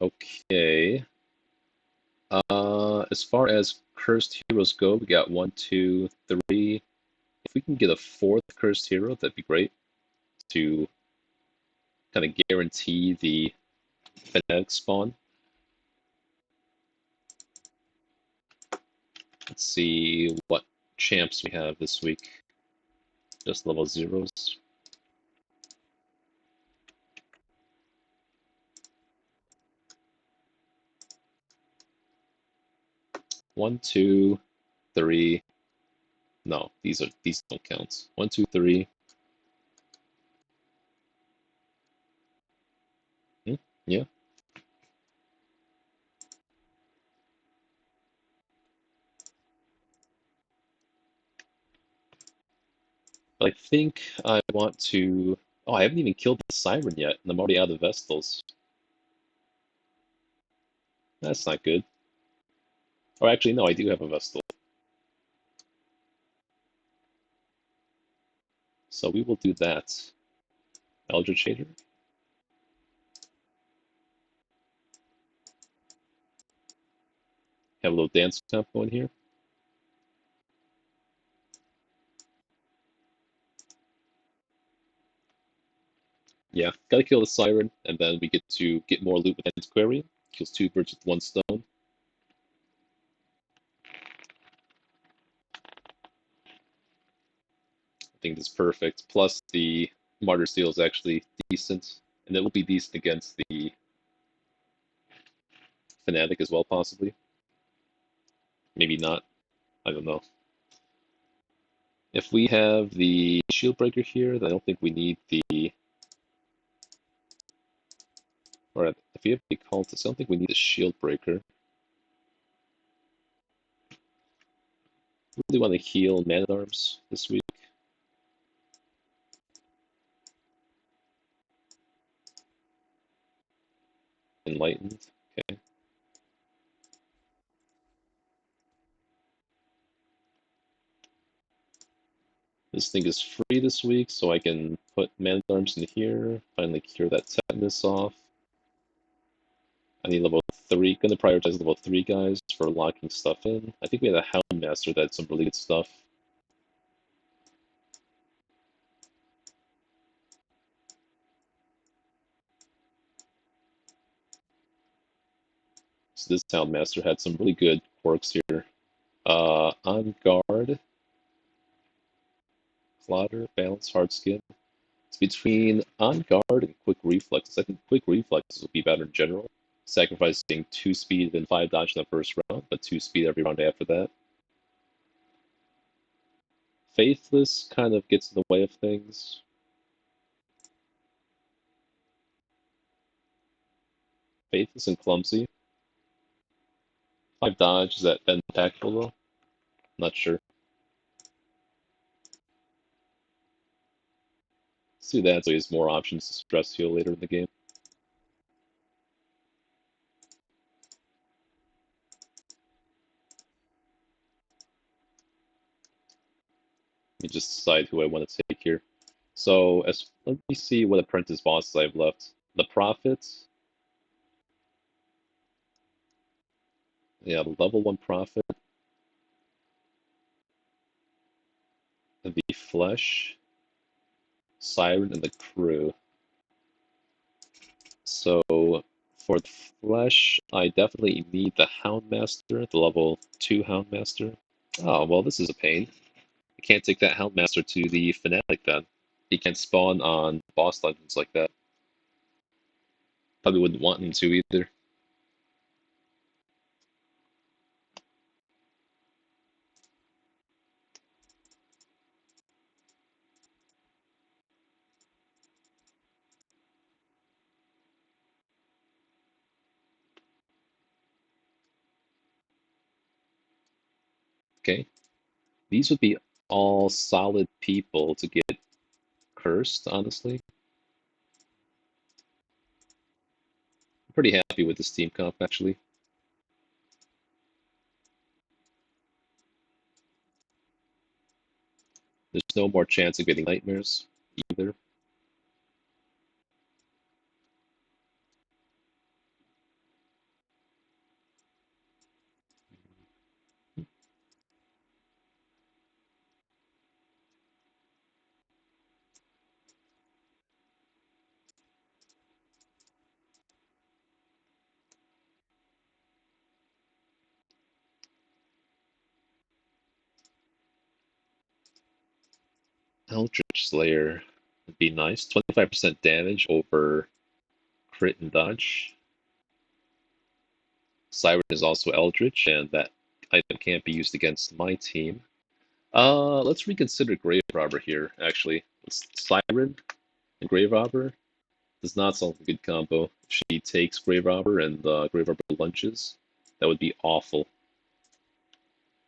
Okay. As far as cursed heroes go, we got 1, 2, 3. If we can get a 4th cursed hero, that'd be great to kind of guarantee the fanatic spawn. Let's see what champs we have this week. Just level 0s. One, two, three. No, these don't count. 1, 2, 3. Yeah. But I think I want to. Oh, I haven't even killed the Siren yet, and I'm already out of Vestals. That's not good. Or actually, no, I do have a Vestal. So we will do that. Eldritch Shader. Have a little dance tempo in here. Yeah, gotta kill the Siren, and then we get to get more loot with Antiquarian. Kills 2 birds with 1 stone. I think that's perfect. Plus, the Martyr Steel is actually decent, and it will be decent against the Fanatic as well, possibly. Maybe not. I don't know. If we have the Shield Breaker here, then I don't think we need the. Or if we have the Cultist, I don't think we need the Shield Breaker. Really want to heal Man at Arms this week. Enlightened. Okay. This thing is free this week, so I can put Man at Arms in here. Finally cure that tetanus off. I need level 3. Gonna prioritize level 3 guys for locking stuff in. I think we had a Hound Master that had some really good stuff. So this Hound Master had some really good quirks here. On guard, Clotter, balance, hard skin. It's between on guard and quick reflexes. I think quick reflexes will be better in general. Sacrificing 2 speed and 5 dodge in the first round, but 2 speed every round after that. Faithless kind of gets in the way of things. Faithless and clumsy. 5 dodge, is that impactful though? Not sure. Let's do that so he has more options to stress heal later in the game. Let me just decide who I want to take here. So let me see what apprentice bosses I've left. The Prophet. Yeah, the level 1 Prophet. The Flesh. Siren and the Crew. So for the Flesh, I definitely need the Houndmaster, the level 2 Houndmaster. Oh, well, this is a pain. I can't take that Houndmaster to the Fanatic then. He can't spawn on boss dungeons like that. Probably wouldn't want him to either. Okay. These would be all solid people to get cursed, honestly. I'm pretty happy with this team comp, actually. There's no more chance of getting nightmares either. Eldritch Slayer would be nice. 25% damage over crit and dodge. Siren is also Eldritch, and that item can't be used against my team. Let's reconsider Grave Robber here, actually. Siren and Grave Robber does not sound like a good combo. If she takes Grave Robber and Grave Robber lunges, that would be awful.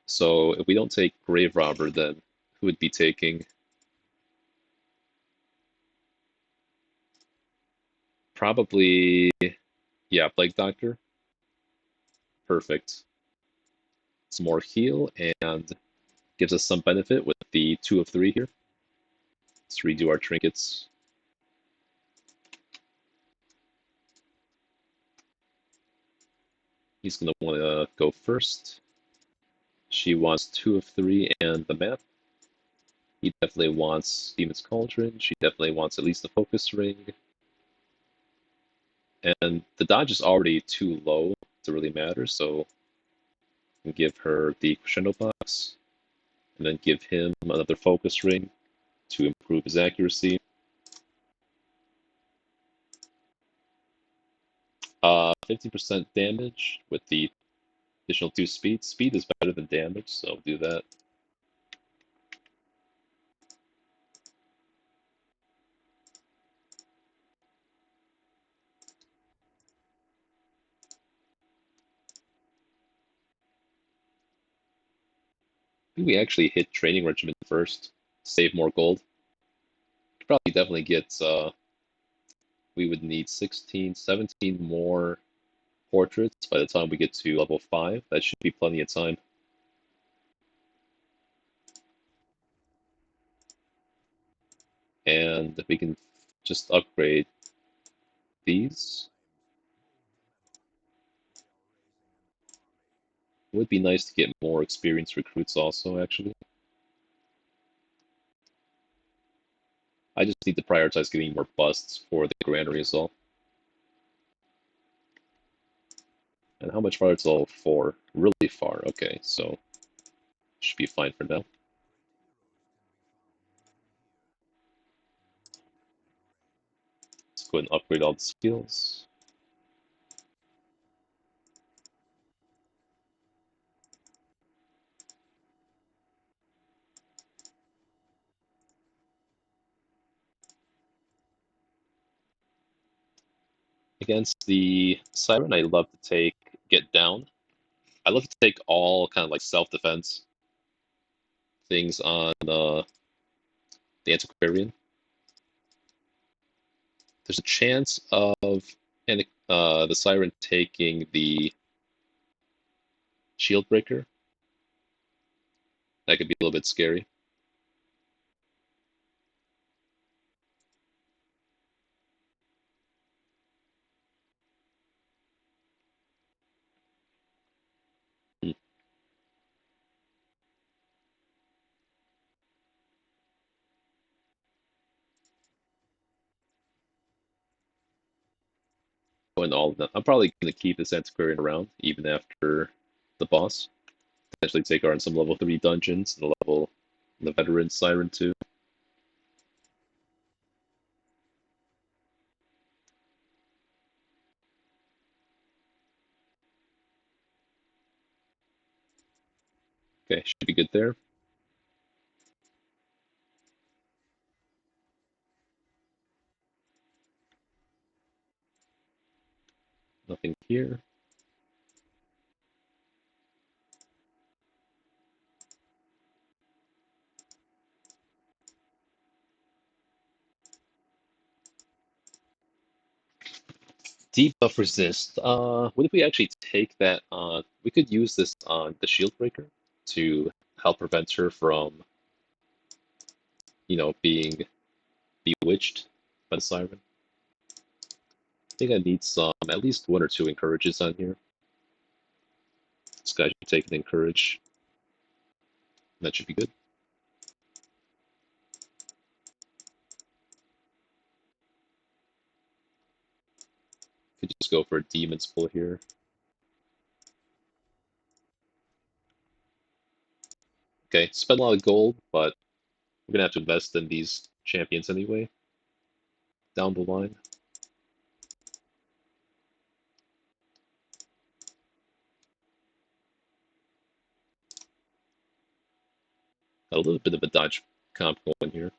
So if we don't take Grave Robber, then who would be taking? Probably, yeah, Plague Doctor. Perfect. Some more heal and gives us some benefit with the 2 of 3 here. Let's redo our trinkets. He's going to want to go first. She wants 2 of 3 and the map. He definitely wants Demon's Cauldron. She definitely wants at least a focus ring. And the dodge is already too low to really matter, so we can give her the Crescendo box, and then give him another focus ring to improve his accuracy. 50% damage with the additional 2 speed. Speed is better than damage, so do that. I think we actually hit Training Regimen first, save more gold. Probably definitely get, we would need 16, 17 more portraits by the time we get to level 5. That should be plenty of time. And we can just upgrade these. It would be nice to get more experienced recruits also, actually. I just need to prioritize getting more busts for the granary as well. And how much farther to level 4? Really far, okay, so should be fine for now. Let's go ahead and upgrade all the skills. Against the Siren, I love to take Get Down. I love to take all kind of like self-defense things on the Antiquarian. there's a chance of the Siren taking the Shield Breaker. That could be a little bit scary. Hmm. And all of them. I'm probably going to keep this Antiquarian around even after the boss. Potentially take on some level 3 dungeons and the Veteran Siren too. Okay, should be good there. Nothing here. Debuff resist. What if we actually take that on? We could use this on the Shield Breaker to help prevent her from, being bewitched by the Siren. I think I need at least one or two encourages on here. This guy should take an encourage. That should be good. Could just go for a Demon's Pull here. Okay, spend a lot of gold, but we're gonna have to invest in these champions anyway. Down the line. A little bit of a dodge comp going here.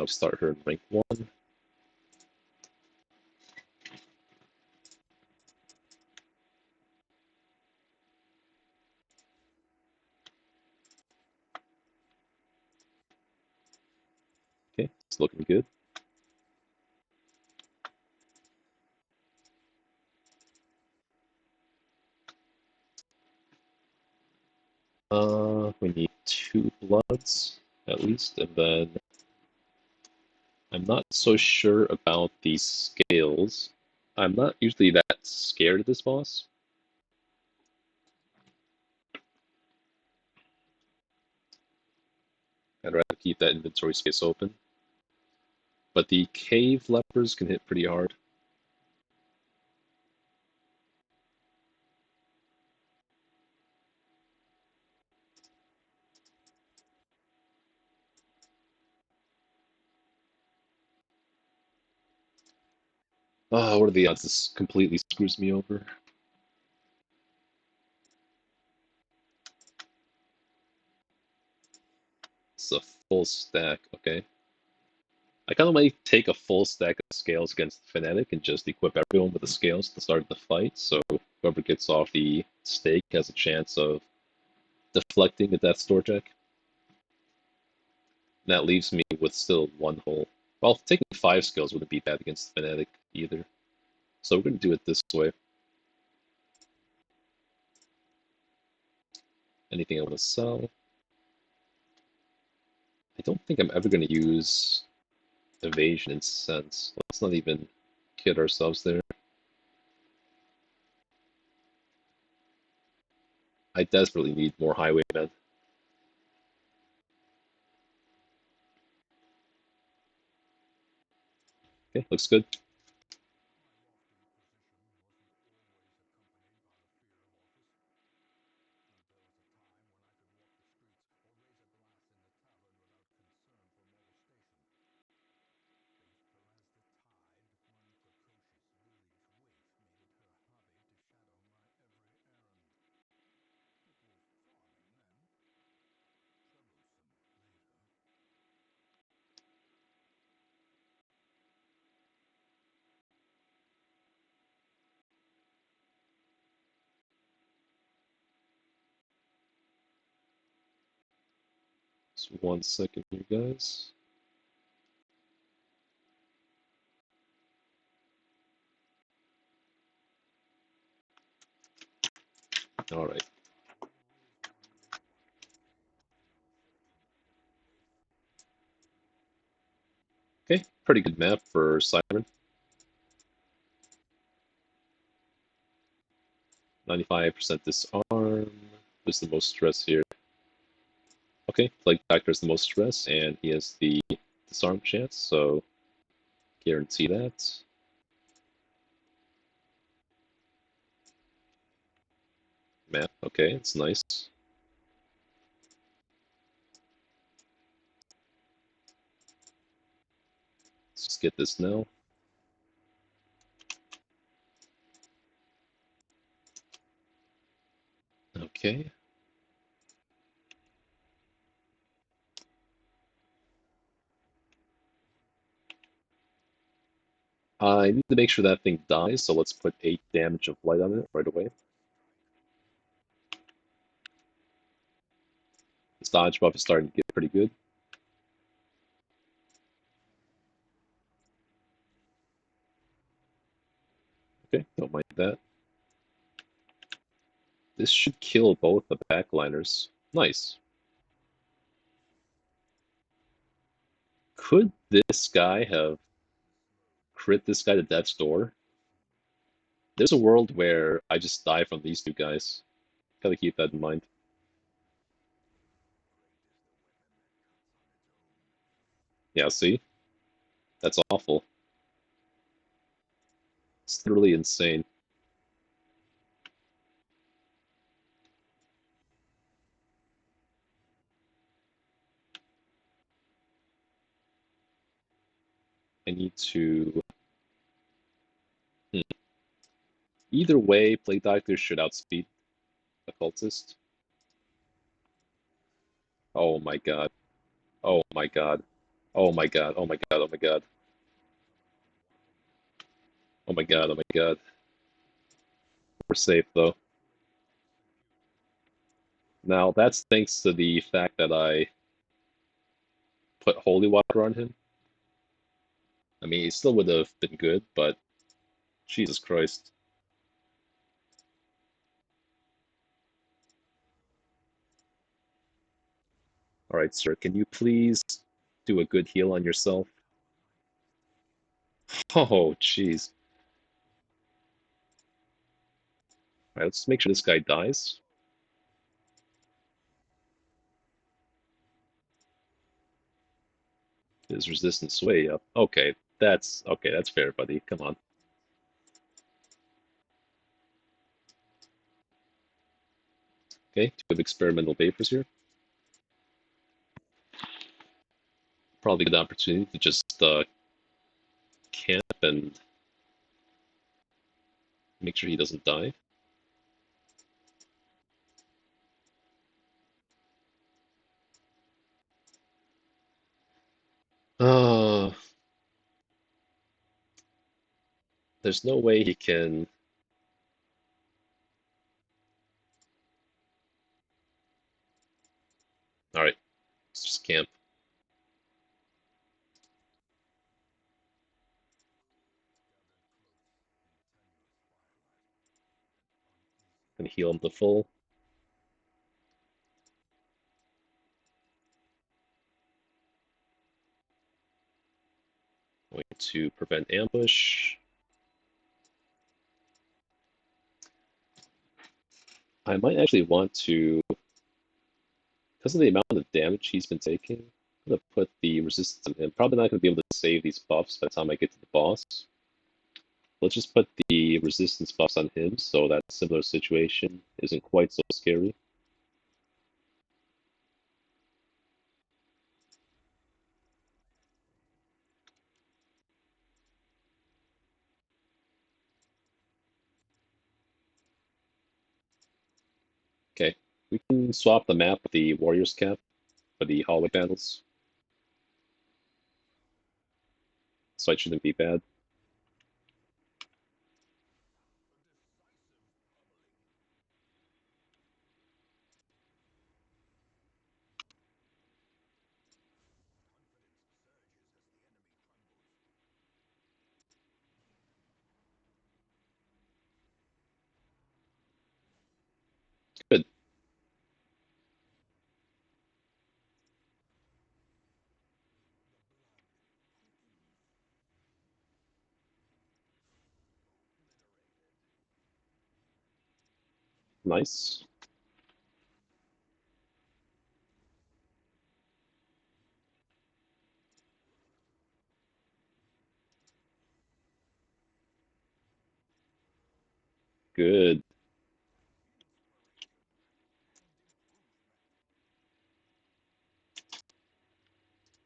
Start her in rank 1. Okay, it's looking good. We need 2 bloods at least, and then I'm not so sure about these scales. I'm not usually that scared of this boss. I'd rather keep that inventory space open. But the cave lepers can hit pretty hard. What are the odds this completely screws me over? It's a full stack, okay. I kind of might take a full stack of scales against the Fnatic and just equip everyone with the scales at the start of the fight, so whoever gets off the stake has a chance of deflecting the Death's Door check. And that leaves me with still 1 hole. Well, taking 5 skills wouldn't be bad against the Fnatic either. So we're going to do it this way. Anything I want to sell? I don't think I'm ever going to use evasion and sense. Let's not even kid ourselves there. I desperately need more highwaymen. Okay, looks good. Just 1 second here, guys. All right. Okay, pretty good map for Siren. 95% disarm. Who's the most stress here? Okay, Plague Doctor is the most stress, and he has the disarm chance, so guarantee that. Map, okay, it's nice. Let's just get this now. Okay. I need to make sure that thing dies, so let's put 8 damage of light on it right away. This dodge buff is starting to get pretty good. Okay, don't mind that. This should kill both the backliners. Nice. Could this guy have crit this guy to death's door? There's a world where I just die from these two guys. Gotta keep that in mind. Yeah, see? That's awful. It's literally insane. I need to... Hmm. Either way, Plague Doctor should outspeed Occultist. Oh my god. Oh my god. Oh my god. Oh my god. Oh my god. Oh my god. Oh my god. We're safe though. Now that's thanks to the fact that I put holy water on him. I mean, he still would have been good, but Jesus Christ. Alright, sir, can you please do a good heal on yourself? Oh, jeez. Alright, let's make sure this guy dies. His resistance way up. Okay, that's fair, buddy. Come on. Okay, do we have experimental vapors here? Probably a good opportunity to just camp and make sure he doesn't die. Uh, there's no way he can. Alright, let's just camp and heal him to full. Going to prevent ambush. I might actually want to, because of the amount of damage he's been taking, I'm going to put the resistance on him. Probably not going to be able to save these buffs by the time I get to the boss. Let's just put the resistance buffs on him so that similar situation isn't quite so scary. Okay, we can swap the map with the Warriors cap for the hallway battles. So it shouldn't be bad. Nice. Good.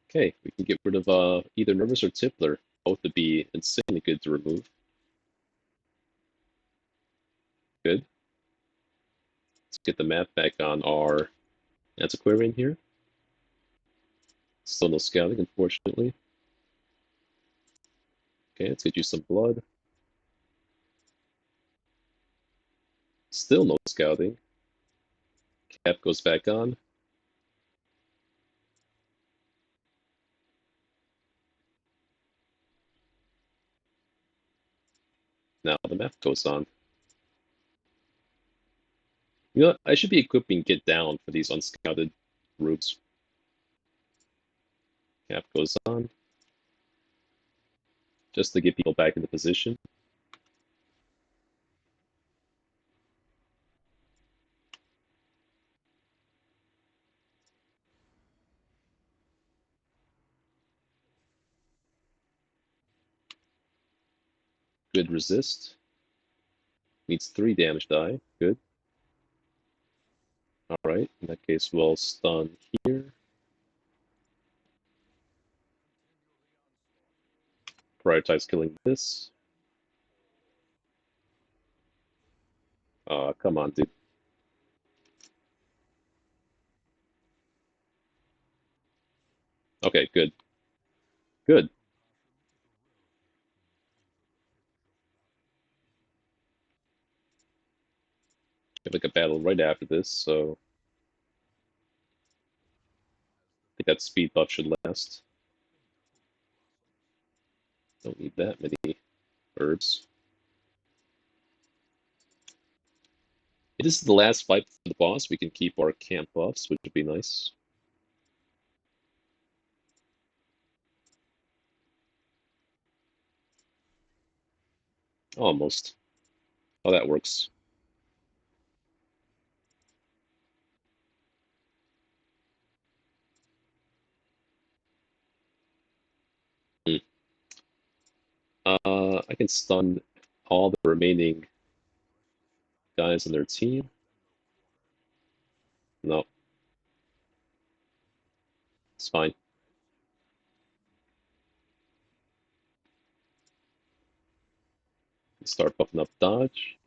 Okay, we can get rid of either Nervous or Tippler. Both would be insanely good to remove. Good. Let's get the map back on our Antiquarian here. Still no scouting, unfortunately. Okay, let's get you some blood. Still no scouting. Cap goes back on. Now the map goes on. You know what? I should be equipping Get Down for these unscouted routes. Cap goes on. Just to get people back into position. Good resist. Needs 3 damage die. Good. Alright, in that case we'll stun here. Prioritize killing this. Come on, dude. Okay, good. Good. We have like a battle right after this, so I think that speed buff should last. Don't need that many herbs. If this is the last fight for the boss, we can keep our camp buffs, which would be nice. Almost. Oh, that works. Hmm. I can stun all the remaining guys on their team. No, it's fine. Start buffing up dodge.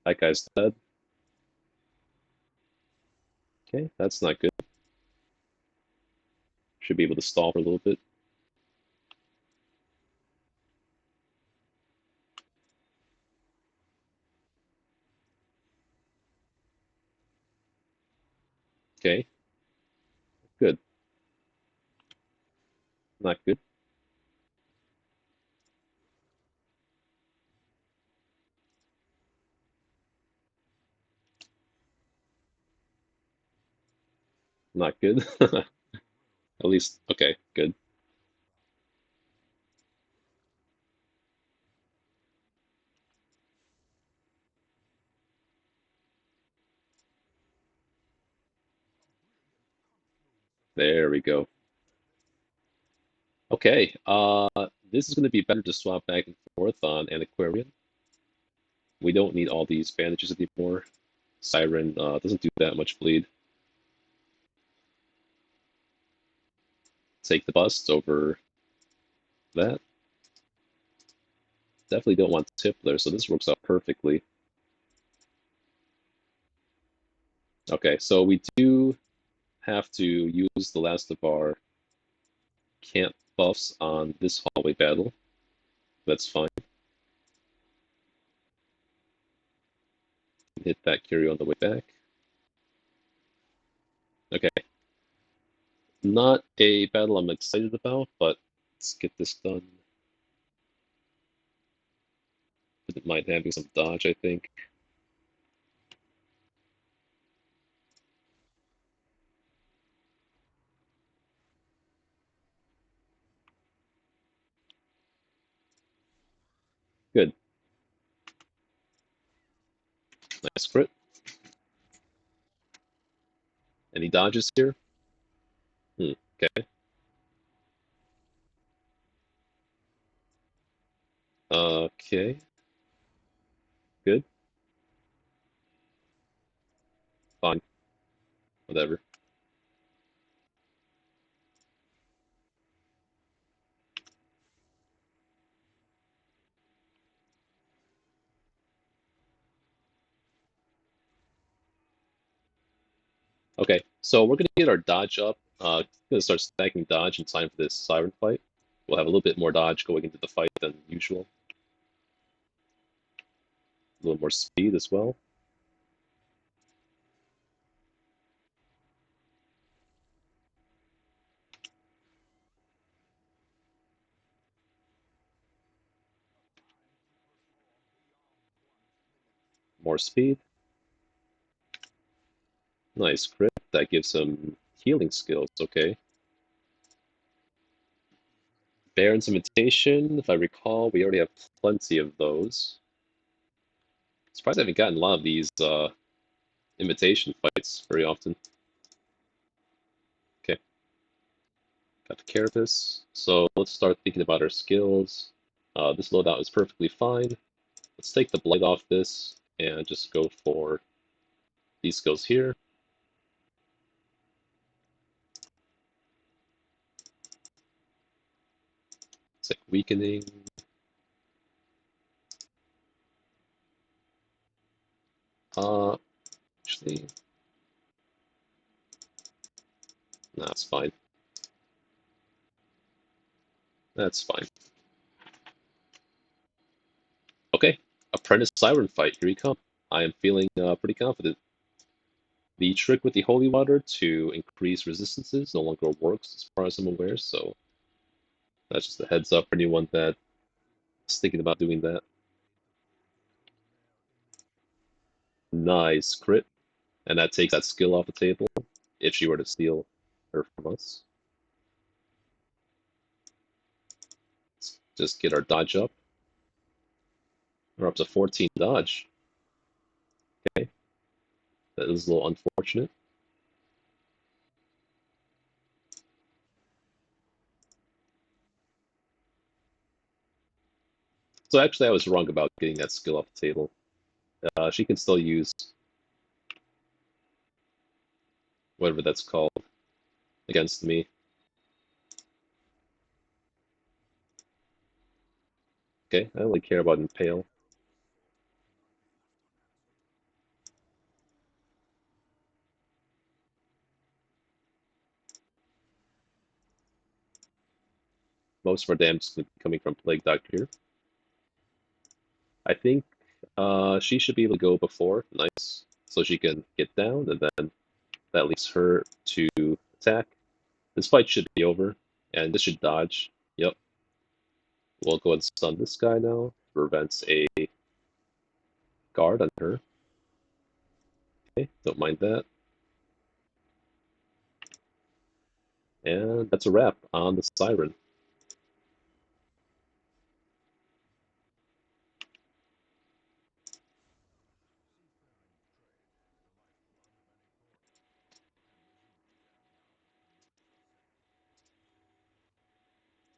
That guy's dead. Okay, that's not good. Should be able to stall for a little bit. Okay, good. Not good. Not good. At least, okay, good. There we go. Okay, this is going to be better to swap back and forth on Antiquarian. We don't need all these bandages anymore. Siren doesn't do that much bleed. Take the bust over that. Definitely don't want Tippler, so this works out perfectly. Okay, so we do have to use the last of our camp buffs on this hallway battle. That's fine. Hit that Curio on the way back. Okay. Not a battle I'm excited about, but let's get this done. Didn't mind having some dodge, I think. Nice crit. Any dodges here? Okay. Okay. Good. Fine. Whatever. Okay, so we're gonna get our dodge up. Gonna start stacking dodge in time for this siren fight. We'll have a little bit more dodge going into the fight than usual. A little more speed as well. More speed. Nice crit. That gives some healing skills. Okay. Baron's imitation. If I recall, we already have plenty of those. Surprised I haven't gotten a lot of these imitation fights very often. Okay, got the carapace. So let's start thinking about our skills. This loadout is perfectly fine. Let's take the blight off this and just go for these skills here. It's like weakening. Actually, that's fine. That's fine. Okay, Apprentice Siren fight. Here we come. I am feeling pretty confident. The trick with the holy water to increase resistances no longer works as far as I'm aware, so that's just a heads up for anyone that's thinking about doing that. Nice crit. And that takes that skill off the table if she were to steal her from us. Let's just get our dodge up. We're up to 14 dodge. Okay, that is a little unfortunate. So actually, I was wrong about getting that skill off the table. She can still use whatever that's called against me. Okay, I only care about Impale. Most of our damage is coming from Plague Doctor. I think she should be able to go before. Nice. So she can get down, and then that leaves her to attack. This fight should be over, and this should dodge. Yep. We'll go and stun this guy now. Prevents a guard on her. Okay, don't mind that. And that's a wrap on the Siren.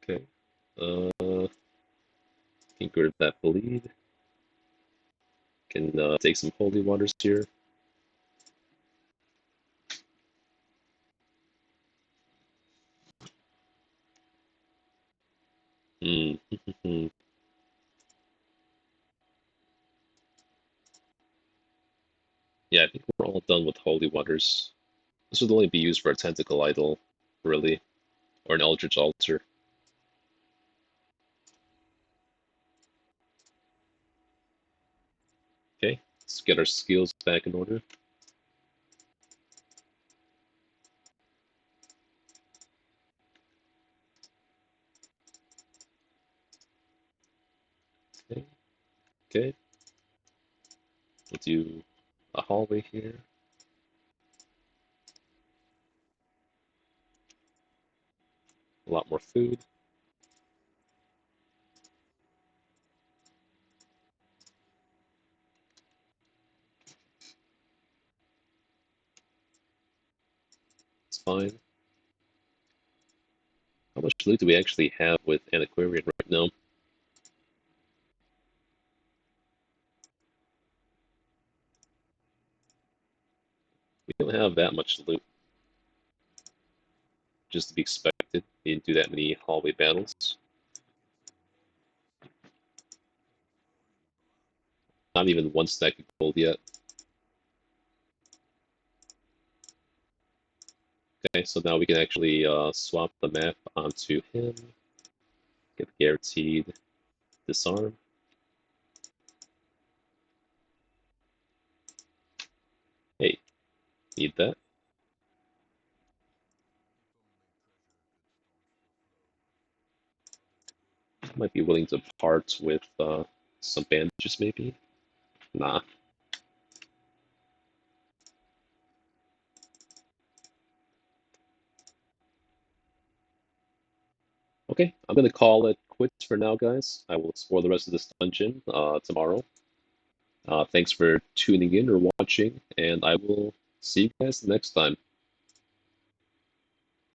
Okay. Can get rid of that bleed. Can take some holy waters here. Hmm. Yeah, I think we're all done with holy waters. This would only be used for a tentacle idol, really, or an eldritch altar. Okay, let's get our skills back in order. Okay, okay. We'll do a hallway here. A lot more food. fine. How much loot do we actually have with Antiquarian right now? We don't have that much loot. Just to be expected. We didn't do that many hallway battles. Not even one stack of gold yet. Okay, so now we can actually swap the map onto him. Get the guaranteed disarm. Hey, need that. Might be willing to part with some bandages, maybe? Nah. Okay, I'm gonna call it quits for now, guys. I will explore the rest of this dungeon tomorrow. Thanks for tuning in or watching, and I will see you guys next time.